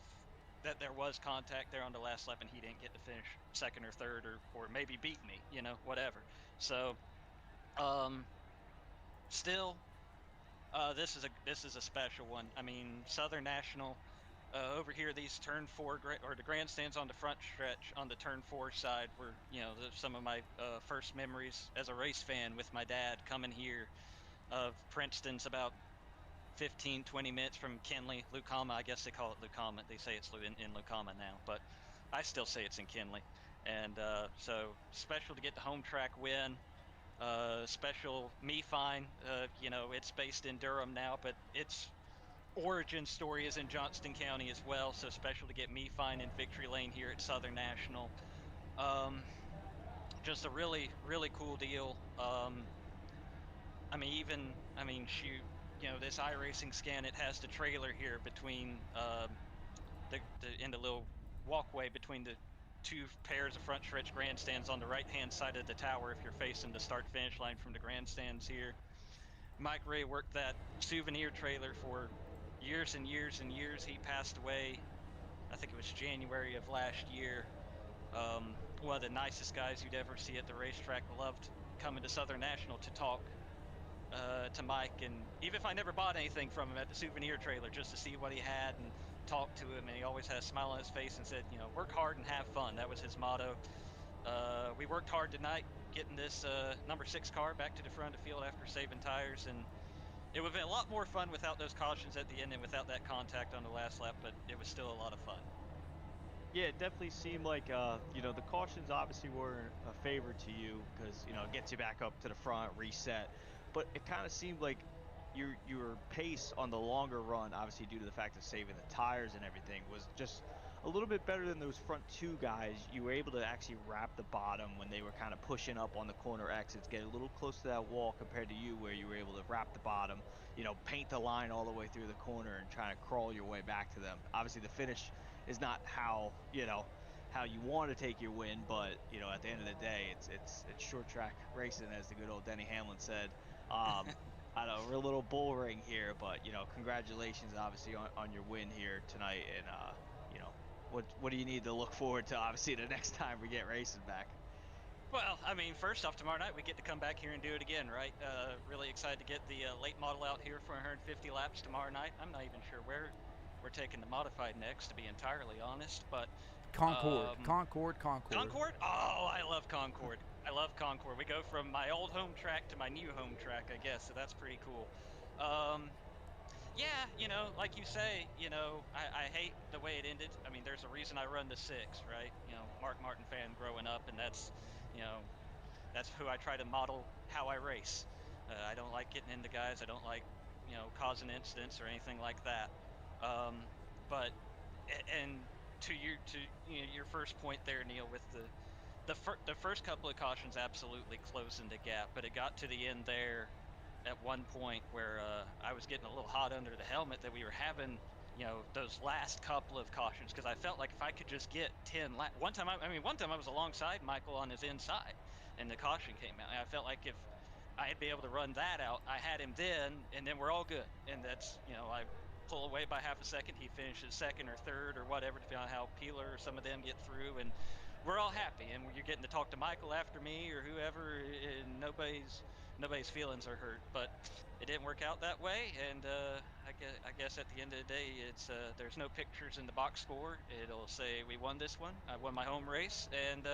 that there was contact there on the last lap and he didn't get to finish second or third or maybe beat me, whatever. So still this is a special one. I mean, Southern National over here, these turn 4 or the grandstands on the front stretch on the turn 4 side were some of my first memories as a race fan with my dad coming here. Princeton's about 15-20 minutes from Kinley, Lucama. I guess they call it Lucama. They say it's in Lucama now, but I still say it's in Kinley. And so special to get the home track win. Special Me-5. It's based in Durham now, but its origin story is in Johnston County as well. So special to get Me-5 in victory lane here at Southern National. Just a really, really cool deal. Shoot. This iRacing scan, it has the trailer here between in the little walkway between the 2 pairs of front stretch grandstands on the right-hand side of the tower if you're facing the start-finish line from the grandstands here. Mike Ray worked that souvenir trailer for years and years and years. He passed away, I think it was January of last year. One of the nicest guys you'd ever see at the racetrack. Loved coming to Southern National to talk to Mike, and even if I never bought anything from him at the souvenir trailer, just to see what he had and talk to him, and he always had a smile on his face and said, work hard and have fun. That was his motto. We worked hard tonight getting this number 6 car back to the front of the field after saving tires, and it would have been a lot more fun without those cautions at the end and without that contact on the last lap, but it was still a lot of fun. Yeah, it definitely seemed like the cautions obviously were a favor to you because it gets you back up to the front, reset. But it kind of seemed like your pace on the longer run, obviously due to the fact of saving the tires and everything, was just a little bit better than those front two guys. You were able to actually wrap the bottom when they were kind of pushing up on the corner exits, get a little close to that wall compared to you, where you were able to wrap the bottom, paint the line all the way through the corner and try to crawl your way back to them. Obviously, the finish is not how you want to take your win, but at the end of the day, it's short track racing, as the good old Denny Hamlin said. I know we're a little bull ring here, but congratulations, obviously, on your win here tonight, and what do you need to look forward to, obviously, the next time we get racing back? Well, I mean, first off, tomorrow night we get to come back here and do it again, right? Really excited to get the late model out here for 150 laps tomorrow night. I'm not even sure where we're taking the modified next, to be entirely honest, but Concord. Concord. Concord? Oh, I love Concord. I love Concord. We go from my old home track to my new home track, I guess, so that's pretty cool. Yeah, like you say, I hate the way it ended. I mean, there's a reason I run the 6, right? Mark Martin fan growing up, and that's who I try to model how I race. I don't like getting into guys. I don't like, causing incidents or anything like that. But and to your first point there, Neil, with the first couple of cautions absolutely closing the gap, but it got to the end there at one point where I was getting a little hot under the helmet that we were having, those last couple of cautions, because I felt like if I could just get 10 laps. One time I was alongside Michael on his inside, and the caution came out. And I felt like if I'd be able to run that out, I had him then, and then we're all good. And that's, I pull away by half a second. He finishes second or third or whatever, depending on how Peeler or some of them get through, and we're all happy. And you're getting to talk to Michael after me or whoever, and nobody's feelings are hurt. But it didn't work out that way, and I guess at the end of the day, it's there's no pictures in the box score. It'll say we won this one. I won my home race, and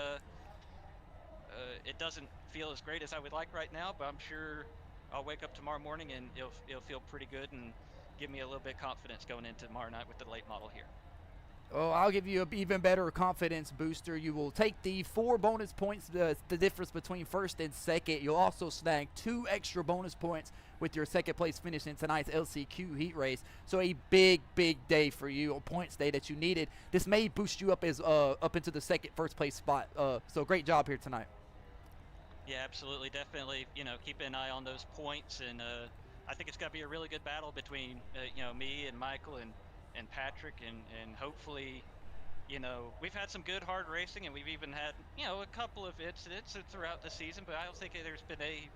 it doesn't feel as great as I would like right now, but I'm sure I'll wake up tomorrow morning and it'll feel pretty good and give me a little bit of confidence going into tomorrow night with the late model here. Oh, I'll give you an even better confidence booster. You will take the 4 bonus points, the difference between first and second. You'll also snag 2 extra bonus points with your second place finish in tonight's LCQ heat race. So a big day for you, a points day that you needed. This may boost you up up into the first place spot. So great job here tonight. Yeah, absolutely, definitely. Keep an eye on those points, and I think it's got to be a really good battle between me and Michael and Patrick, and hopefully, we've had some good hard racing, and we've even had a couple of incidents throughout the season, but I don't think there's been any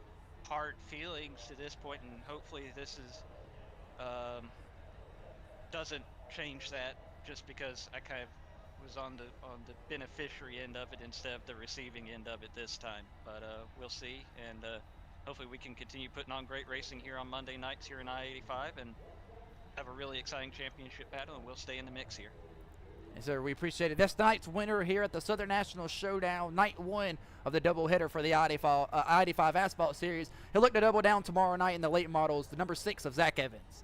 hard feelings to this point, and hopefully this is doesn't change that, just because I kind of was on the beneficiary end of it instead of the receiving end of it this time. But we'll see, and hopefully we can continue putting on great racing here on Monday nights here in I-85 and have a really exciting championship battle, and we'll stay in the mix here. Yes, sir. We appreciate it. This night's winner here at the Southern National Showdown, night 1 of the doubleheader for the I-85 Asphalt Series. He'll look to double down tomorrow night in the late models, the number 6 of Zach Evans.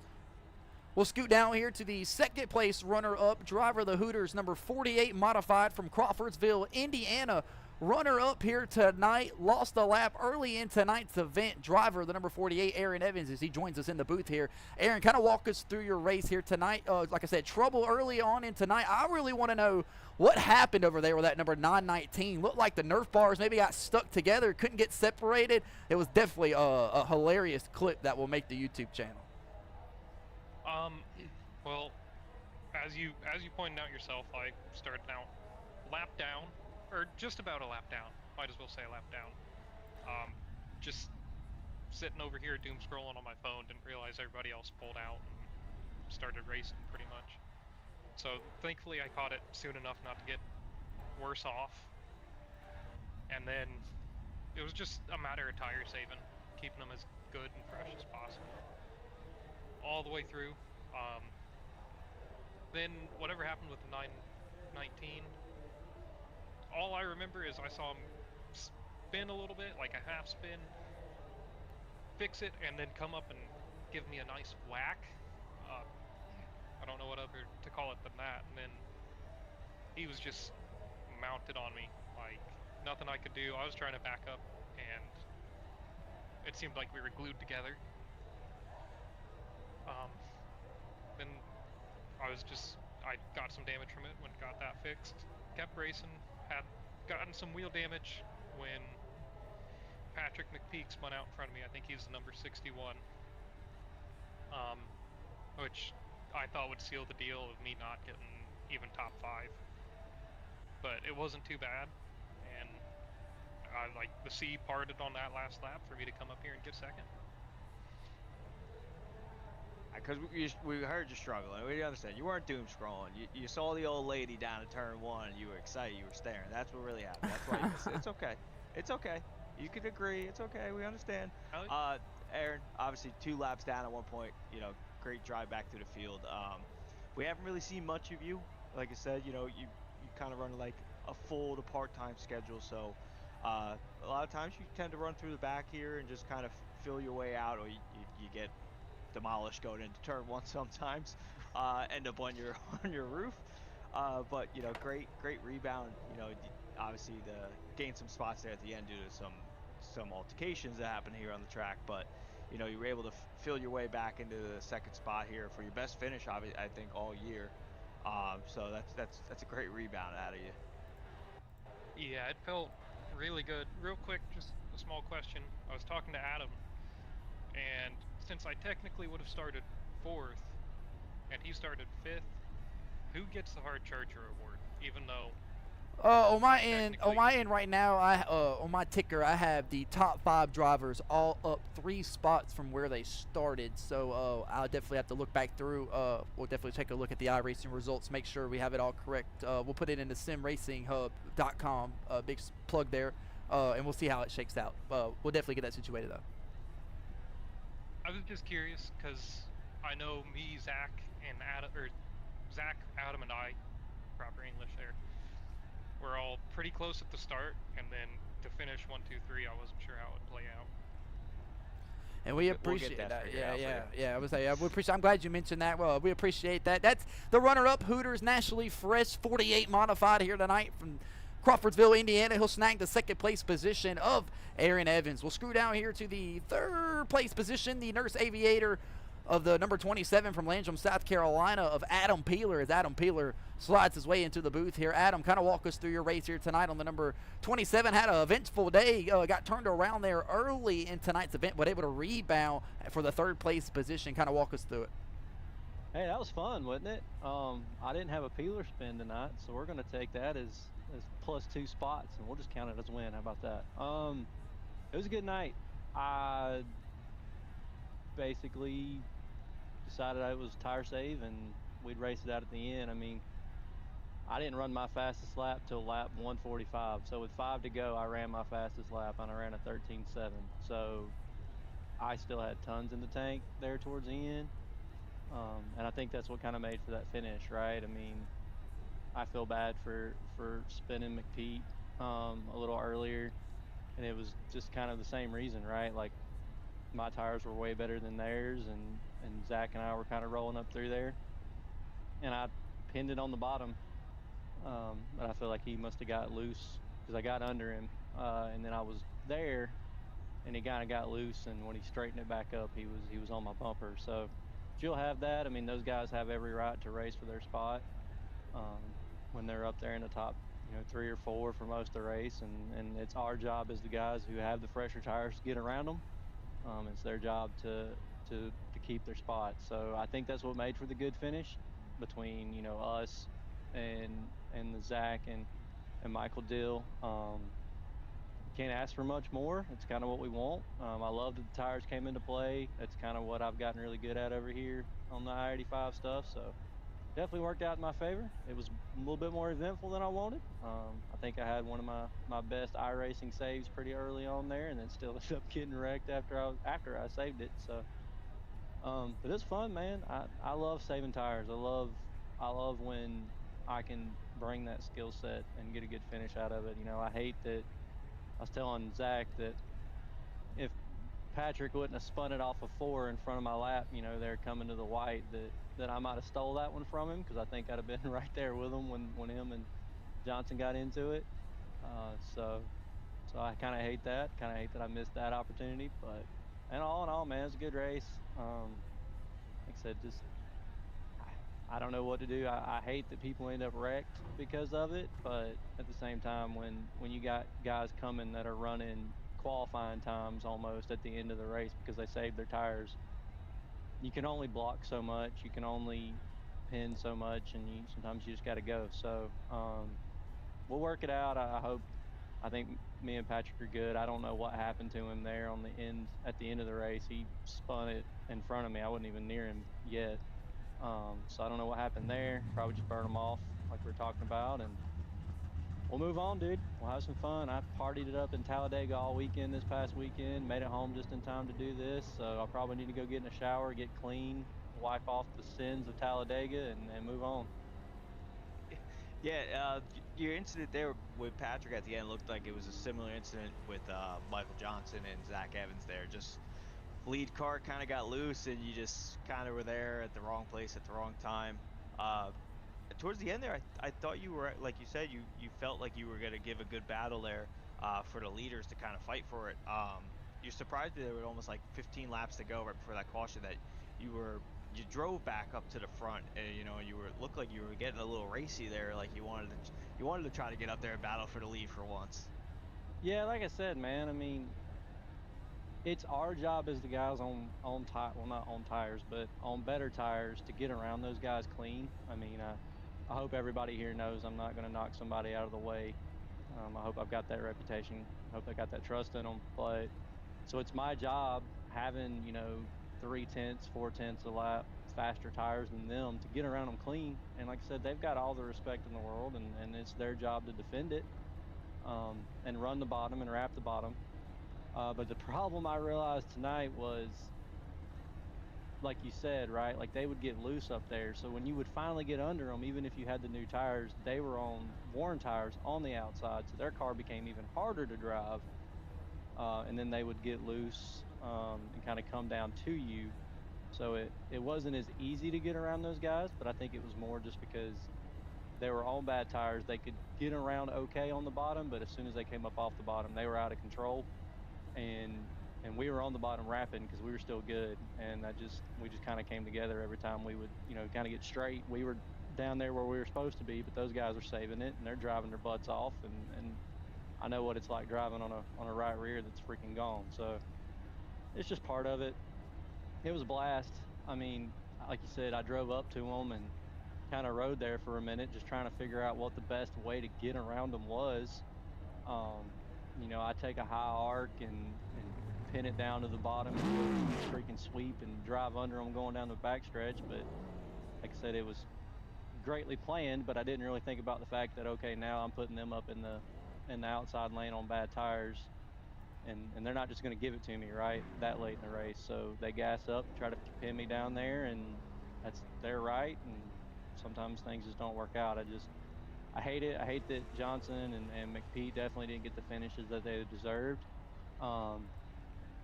We'll scoot down here to the second place runner-up, driver of the Hooters, number 48, modified from Crawfordsville, Indiana. Runner-up here tonight, lost a lap early in tonight's event. Driver, the number 48, Aaron Evans, as he joins us in the booth here. Aaron, kind of walk us through your race here tonight. Like I said, trouble early on in tonight. I really want to know what happened over there with that number 919. Looked like the Nerf bars maybe got stuck together, couldn't get separated. It was definitely a hilarious clip that will make the YouTube channel. Well, as you pointed out yourself, I started out lap down, or just about a lap down. Might as well say a lap down. Just sitting over here doom scrolling on my phone, didn't realize everybody else pulled out and started racing pretty much. So thankfully I caught it soon enough not to get worse off. And then it was just a matter of tire saving, keeping them as good and fresh as possible all the way through. Then whatever happened with the 919, all I remember is I saw him spin a little bit, like a half spin, fix it, and then come up and give me a nice whack. I don't know what other to call it than that. And then he was just mounted on me, like nothing I could do. I was trying to back up, and it seemed like we were glued together. Then I got some damage from it when got that fixed. Kept racing, had gotten some wheel damage when Patrick McPeak spun out in front of me. I think he's number 61, which I thought would seal the deal of me not getting even top 5. But it wasn't too bad, and the sea parted on that last lap for me to come up here and get second. Because we heard you struggling. We understand. You weren't doom scrolling. You saw the old lady down at turn 1 and you were excited. You were staring. That's what really happened. That's why you missed it. It's okay. It's okay. You can agree. It's okay. We understand. Aaron, obviously 2 laps down at one point. You know, great drive back through the field. We haven't really seen much of you. Like I said, you know, you kind of run like a full to part-time schedule. So a lot of times you tend to run through the back here and just kind of feel your way out, or you get demolished going into turn 1 sometimes, end up on your roof. But you know, great rebound. You know, obviously gained some spots there at the end due to some altercations that happened here on the track. But you know, you were able to fill your way back into the second spot here for your best finish, I think, all year. So that's a great rebound out of you. Yeah, it felt really good. Real quick, just a small question. I was talking to Adam, and since I technically would have started 4th, and he started 5th, who gets the hard charger award? Even though On my end right now, on my ticker, I have the top 5 drivers all up 3 spots from where they started. So I'll definitely have to look back through. We'll definitely take a look at the iRacing results, make sure we have it all correct. We'll put it into simracinghub.com, big plug there, and we'll see how it shakes out. We'll definitely get that situated though. I was just curious because I know me, Zach, and Adam, and I, proper English there, we're all pretty close at the start, and then to finish 1, 2, 3, I wasn't sure how it would play out. And we appreciate that. Yeah. I'm glad you mentioned that. Well, we appreciate that. That's the runner-up, Hooters Nationally Fresh 48 Modified here tonight from Crawfordsville, Indiana. He'll snag the 2nd place position of Aaron Evans. We'll screw down here to the 3rd place position, the Nurse Aviator of the number 27 from Landrum, South Carolina, of Adam Peeler, as Adam Peeler slides his way into the booth here. Adam, kind of walk us through your race here tonight on the number 27. Had an eventful day, got turned around there early in tonight's event, but able to rebound for the 3rd place position. Kind of walk us through it. Hey, that was fun, wasn't it? I didn't have a Peeler spin tonight, so we're going to take that as +2 spots, and we'll just count it as a win. How about that? It was a good night. I basically decided I was tire save and we'd race it out at the end. I mean, I didn't run my fastest lap till lap 145. So with 5 to go, I ran my fastest lap and I ran a 13.7. So I still had tons in the tank there towards the end. And I think that's what kind of made for that finish, right? I mean, I feel bad for spinning McPete a little earlier, and it was just kind of the same reason, right? Like, my tires were way better than theirs, and Zach and I were kind of rolling up through there, and I pinned it on the bottom, but I feel like he must have got loose because I got under him, and then I was there, and he kind of got loose, and when he straightened it back up, he was on my bumper. So you'll have that. I mean, those guys have every right to race for their spot when they're up there in the top, 3 or 4 for most of the race, and it's our job as the guys who have the fresher tires to get around them. It's their job to keep their spot. So I think that's what made for the good finish between us and the Zach and Michael Dill. Can't ask for much more. It's kind of what we want. I love that the tires came into play. That's kind of what I've gotten really good at over here on the I-85 stuff. So definitely worked out in my favor. It was a little bit more eventful than I wanted. I think I had one of my best iRacing saves pretty early on there, and then still ended up getting wrecked after I saved it. So, but it's fun, man. I love saving tires. I love when I can bring that skill set and get a good finish out of it. I hate that. I was telling Zach that if Patrick wouldn't have spun it off of 4 in front of my lap, they're coming to the white, that I might have stole that one from him, because I think I'd have been right there with him when him and Johnson got into it. So I kind of hate that. Kind of hate that I missed that opportunity. But and all in all, man, it was a good race. like I said, just I don't know what to do. I hate that people end up wrecked because of it, but at the same time, when you got guys coming that are running qualifying times almost at the end of the race because they saved their tires, you can only block so much, you can only pin so much, and you sometimes you just got to go. So we'll work it out. I hope. I think me and Patrick are good. I don't know what happened to him there on the end at the end of the race. He spun it in front of me. I wasn't even near him yet. So I don't know what happened there. Probably just burn him off like we were talking about, and we'll move on, dude. We'll have some fun. I partied it up in Talladega all weekend this past weekend. Made it home just in time to do this. So I'll probably need to go get in a shower, get clean, wipe off the sins of Talladega, and move on. Yeah, your incident there with Patrick at the end looked like it was a similar incident with Michael Johnson and Zach Evans there. Just lead car kind of got loose, and you just kind of were there at the wrong place at the wrong time. Uh, Towards the end there, I thought you were, like you said, you felt like you were going to give a good battle there for the leaders to kind of fight for it. You're surprised that there were almost like 15 laps to go right before that caution that you drove back up to the front, and you were looked like you were getting a little racy there, like you wanted to try to get up there and battle for the lead for once. Yeah, like I said, man. I mean, it's our job as the guys on tire, well, not on tires, but on better tires to get around those guys clean. I mean, I hope everybody here knows I'm not going to knock somebody out of the way. I hope I've got that reputation. I hope I got that trust in them. But so it's my job having 3/10, 4/10 a lap faster tires than them to get around them clean. And like I said, they've got all the respect in the world, and it's their job to defend it, and run the bottom and wrap the bottom. But the problem I realized tonight was, like you said, right? Like they would get loose up there. So when you would finally get under them, even if you had the new tires, they were on worn tires on the outside. So their car became even harder to drive. And then they would get loose and kind of come down to you. So it wasn't as easy to get around those guys, but I think it was more just because they were on bad tires. They could get around okay on the bottom, but as soon as they came up off the bottom, they were out of control. And we were on the bottom rapping because we were still good, and we just kind of came together every time we would kind of get straight. We were down there where we were supposed to be, but those guys are saving it and they're driving their butts off, and I know what it's like driving on a right rear that's freaking gone. So it's just part of it. It was a blast. I mean, like you said, I drove up to them and kind of rode there for a minute, just trying to figure out what the best way to get around them was. um, I take a high arc and pin it down to the bottom and go freaking sweep and drive under them going down the backstretch. But like I said, it was greatly planned, but I didn't really think about the fact that, okay, now I'm putting them up in the outside lane on bad tires, and they're not just going to give it to me right that late in the race. So they gas up, try to pin me down there, and that's their right. And sometimes things just don't work out. I hate it. I hate that Johnson and McPete definitely didn't get the finishes that they deserved. Um,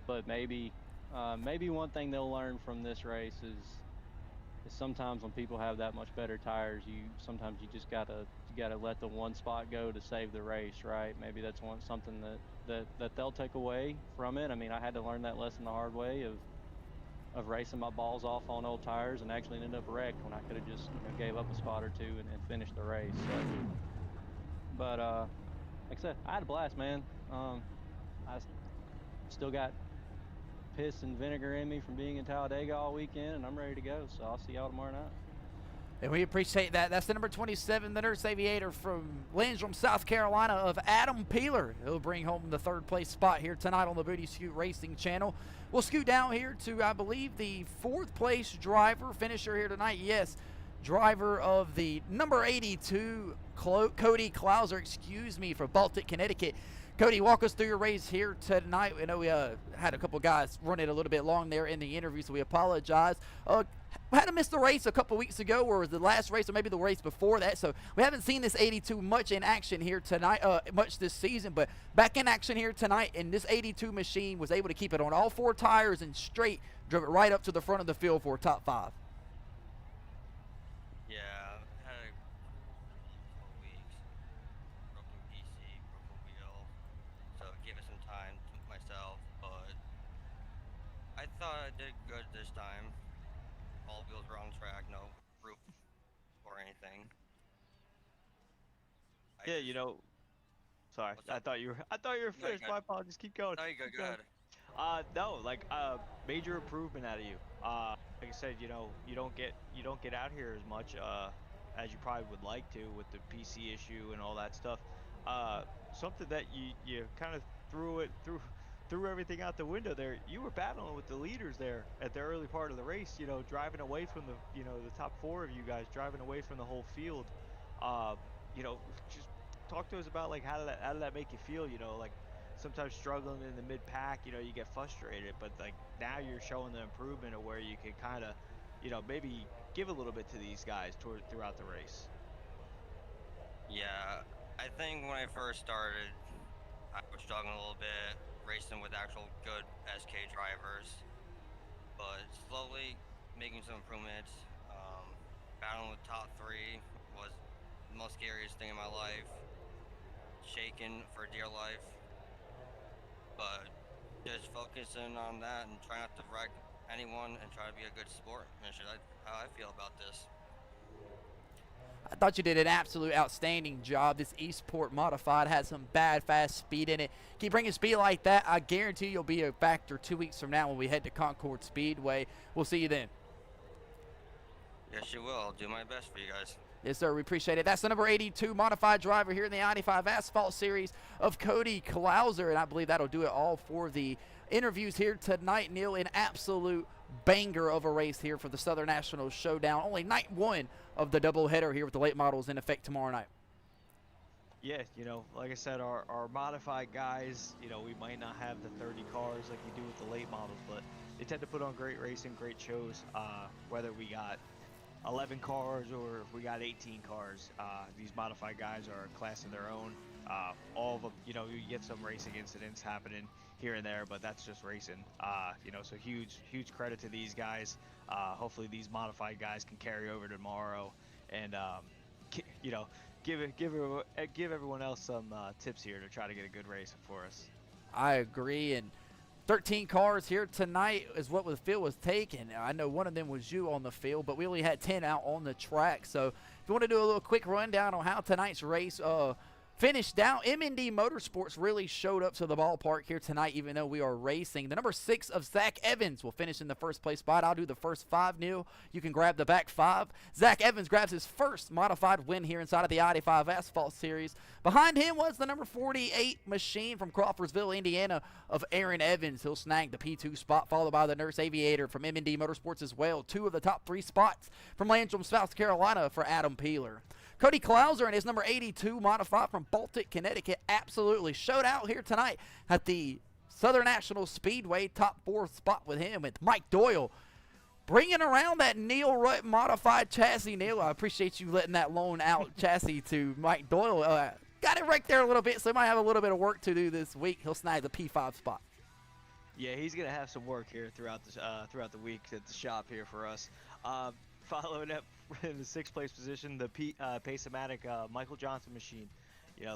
but maybe one thing they'll learn from this race is sometimes when people have that much better tires, sometimes you just gotta let the one spot go to save the race, right? Maybe that's something that they'll take away from it. I mean, I had to learn that lesson the hard way of racing my balls off on old tires and actually ended up wrecked when I could have just gave up a spot or two and finished the race. So, but like I said, I had a blast, man. I still got piss and vinegar in me from being in Talladega all weekend, and I'm ready to go. So I'll see y'all tomorrow night. And we appreciate that. That's the number 27, the Nurse Aviator from Lindstrom, South Carolina, of Adam Peeler. He'll bring home the third place spot here tonight on the Booty Scoot Racing channel. We'll scoot down here to, I believe, the fourth place driver, finisher here tonight. Yes, driver of the number 82, Cody Klauser, from Baltic, Connecticut. Cody, walk us through your race here tonight. I know we had a couple guys run it a little bit long there in the interview, so we apologize. We had to miss the race a couple weeks ago, or was the last race, or maybe the race before that. So we haven't seen this 82 much in action here tonight, much this season, but back in action here tonight. And this 82 machine was able to keep it on all four tires and straight, drove it right up to the front of the field for a top 5. Yeah, had a couple weeks, broken PC, broke a wheel, so it gave it some time to myself, but I thought I did good this time. All wheels were on track, no roof or anything. I Yeah, just, sorry, what's I up? thought you were No, you finished. good. My apologies. Keep going. No, you good. Keep Go going. ahead. No, like major improvement out of you. Like I said, you don't get out here as much as you probably would like to with the PC issue and all that stuff. Something that you kind of threw everything out the window there. You were battling with the leaders there at the early part of the race. Driving away from the top four of you guys, driving away from the whole field. Uh, just talk to us about like how did that make you feel? Like sometimes struggling in the mid pack, you get frustrated, but like now you're showing the improvement of where you can kind of, maybe give a little bit to these guys throughout the race. Yeah, I think when I first started, I was struggling a little bit racing with actual good SK drivers, but slowly making some improvements. Battling with top three was the most scariest thing in my life. Shaking for dear life, but just focusing on that and try not to wreck anyone and try to be a good sportsmanship. That's how I feel about this. I thought you did an absolute outstanding job. This Eastport Modified has some bad, fast speed in it. Keep bringing speed like that, I guarantee you'll be a factor 2 weeks from now when we head to Concord Speedway. We'll see you then. Yes, you will. I'll do my best for you guys. Yes, sir. We appreciate it. That's the number 82 modified driver here in the I-85 Asphalt Series of Cody Klauser. And I believe that'll do it all for the interviews here tonight, Neil. An absolute banger of a race here for the Southern National Showdown. Only night one of the doubleheader here with the late models in effect tomorrow night. Yeah, like I said, our modified guys, we might not have the 30 cars like we do with the late models, but they tend to put on great racing, great shows, whether we got 11 cars or if we got 18 cars. These modified guys are a class of their own. All of them, you get some racing incidents happening here and there, but that's just racing. So huge credit to these guys. Hopefully these modified guys can carry over tomorrow and, give everyone else some tips here to try to get a good race for us. I agree. And 13 cars here tonight is what the field was taking. I know one of them was you on the field, but we only had 10 out on the track. So if you want to do a little quick rundown on how tonight's race finished out, M&D Motorsports really showed up to the ballpark here tonight, even though we are racing. The number 6 of Zach Evans will finish in the first place spot. I'll do the first 5, Neil. You can grab the back 5. Zach Evans grabs his first modified win here inside of the I-85 Asphalt Series. Behind him was the number 48 machine from Crawfordsville, Indiana, of Aaron Evans. He'll snag the P2 spot, followed by the Nurse Aviator from M&D Motorsports as well. 2 of the top 3 spots from Landrum, South Carolina for Adam Peeler. Cody Klauser and his number 82 modified from Baltic, Connecticut absolutely showed out here tonight at the Southern National Speedway. Top 4 spot with him, with Mike Doyle bringing around that Neil Rutt modified chassis. Neil, I appreciate you letting that loan out chassis to Mike Doyle. Got it right there a little bit, so he might have a little bit of work to do this week. He'll snag the P5 spot. Yeah, he's gonna have some work here throughout the week at the shop here for us. Following up in the 6th place position, the Pace-O-Matic Michael Johnson machine.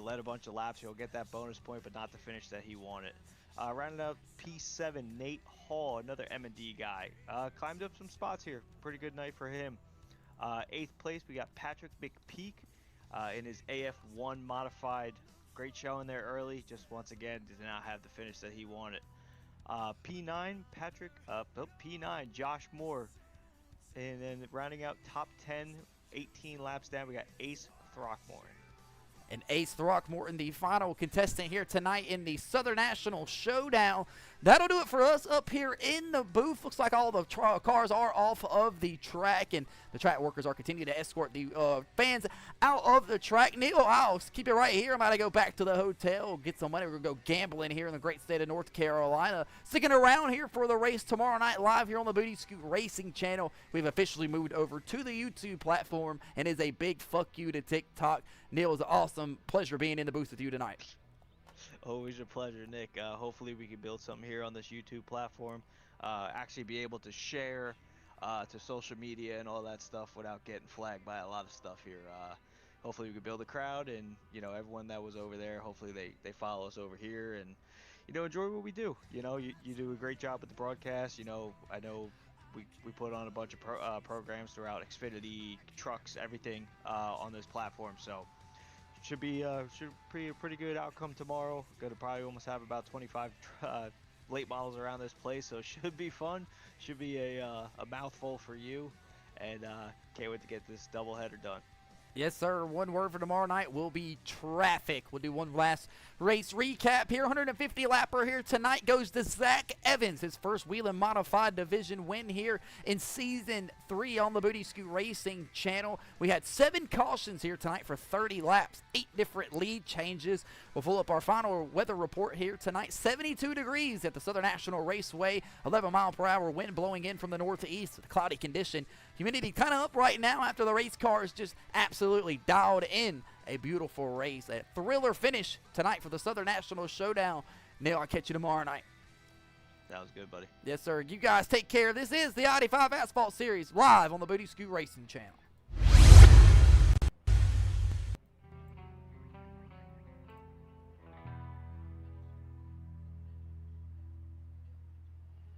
Led a bunch of laps. He'll get that bonus point, but not the finish that he wanted. Rounding out P7, Nate Hall, another M&D guy. Climbed up some spots here. Pretty good night for him. 8th place, we got Patrick McPeak in his AF1 modified. Great showing there early. Just once again, did not have the finish that he wanted. P9, P9, Josh Moore. And then rounding out top 10, 18 laps down, we got Ace Throckmorton. And Ace Throckmorton, the final contestant here tonight in the Southern National Showdown. That'll do it for us up here in the booth. Looks like all the cars are off of the track, and the track workers are continuing to escort the fans out of the track. Neil, I'll keep it right here. I'm about to go back to the hotel, get some money. We're going to go gambling here in the great state of North Carolina. Sticking around here for the race tomorrow night live here on the Booty Scoot Racing channel. We've officially moved over to the YouTube platform, and is a big fuck you to TikTok. Neil, it's an awesome pleasure being in the booth with you tonight. Always a pleasure, Nick. Hopefully we can build something here on this YouTube platform. Actually be able to share to social media and all that stuff without getting flagged by a lot of stuff here. Hopefully we can build a crowd, and everyone that was over there, hopefully they follow us over here and enjoy what we do. You do a great job with the broadcast. I know we put on a bunch of programs throughout Xfinity, trucks, everything on this platform. So should be a pretty good outcome tomorrow. Gonna probably almost have about 25 late models around this place, so it should be fun. Should be a mouthful for you, and can't wait to get this doubleheader done. Yes, sir. One word for tomorrow night will be traffic. We'll do one last race recap here. 150 lapper here tonight goes to Zach Evans. His first WHELEN Modified Division win here in Season 3 on the Booty Scoot Racing channel. We had 7 cautions here tonight for 30 laps, 8 different lead changes. We'll pull up our final weather report here tonight. 72 degrees at the Southern National Raceway. 11-mile-per-hour wind blowing in from the northeast with cloudy condition. Humidity kind of up right now after the race cars just absolutely dialed in. A beautiful race, a thriller finish tonight for the Southern National Showdown. Neil, I'll catch you tomorrow night. That was good, buddy. Yes, sir. You guys take care. This is the I-85 Asphalt Series live on the Booty Scoot Racing channel.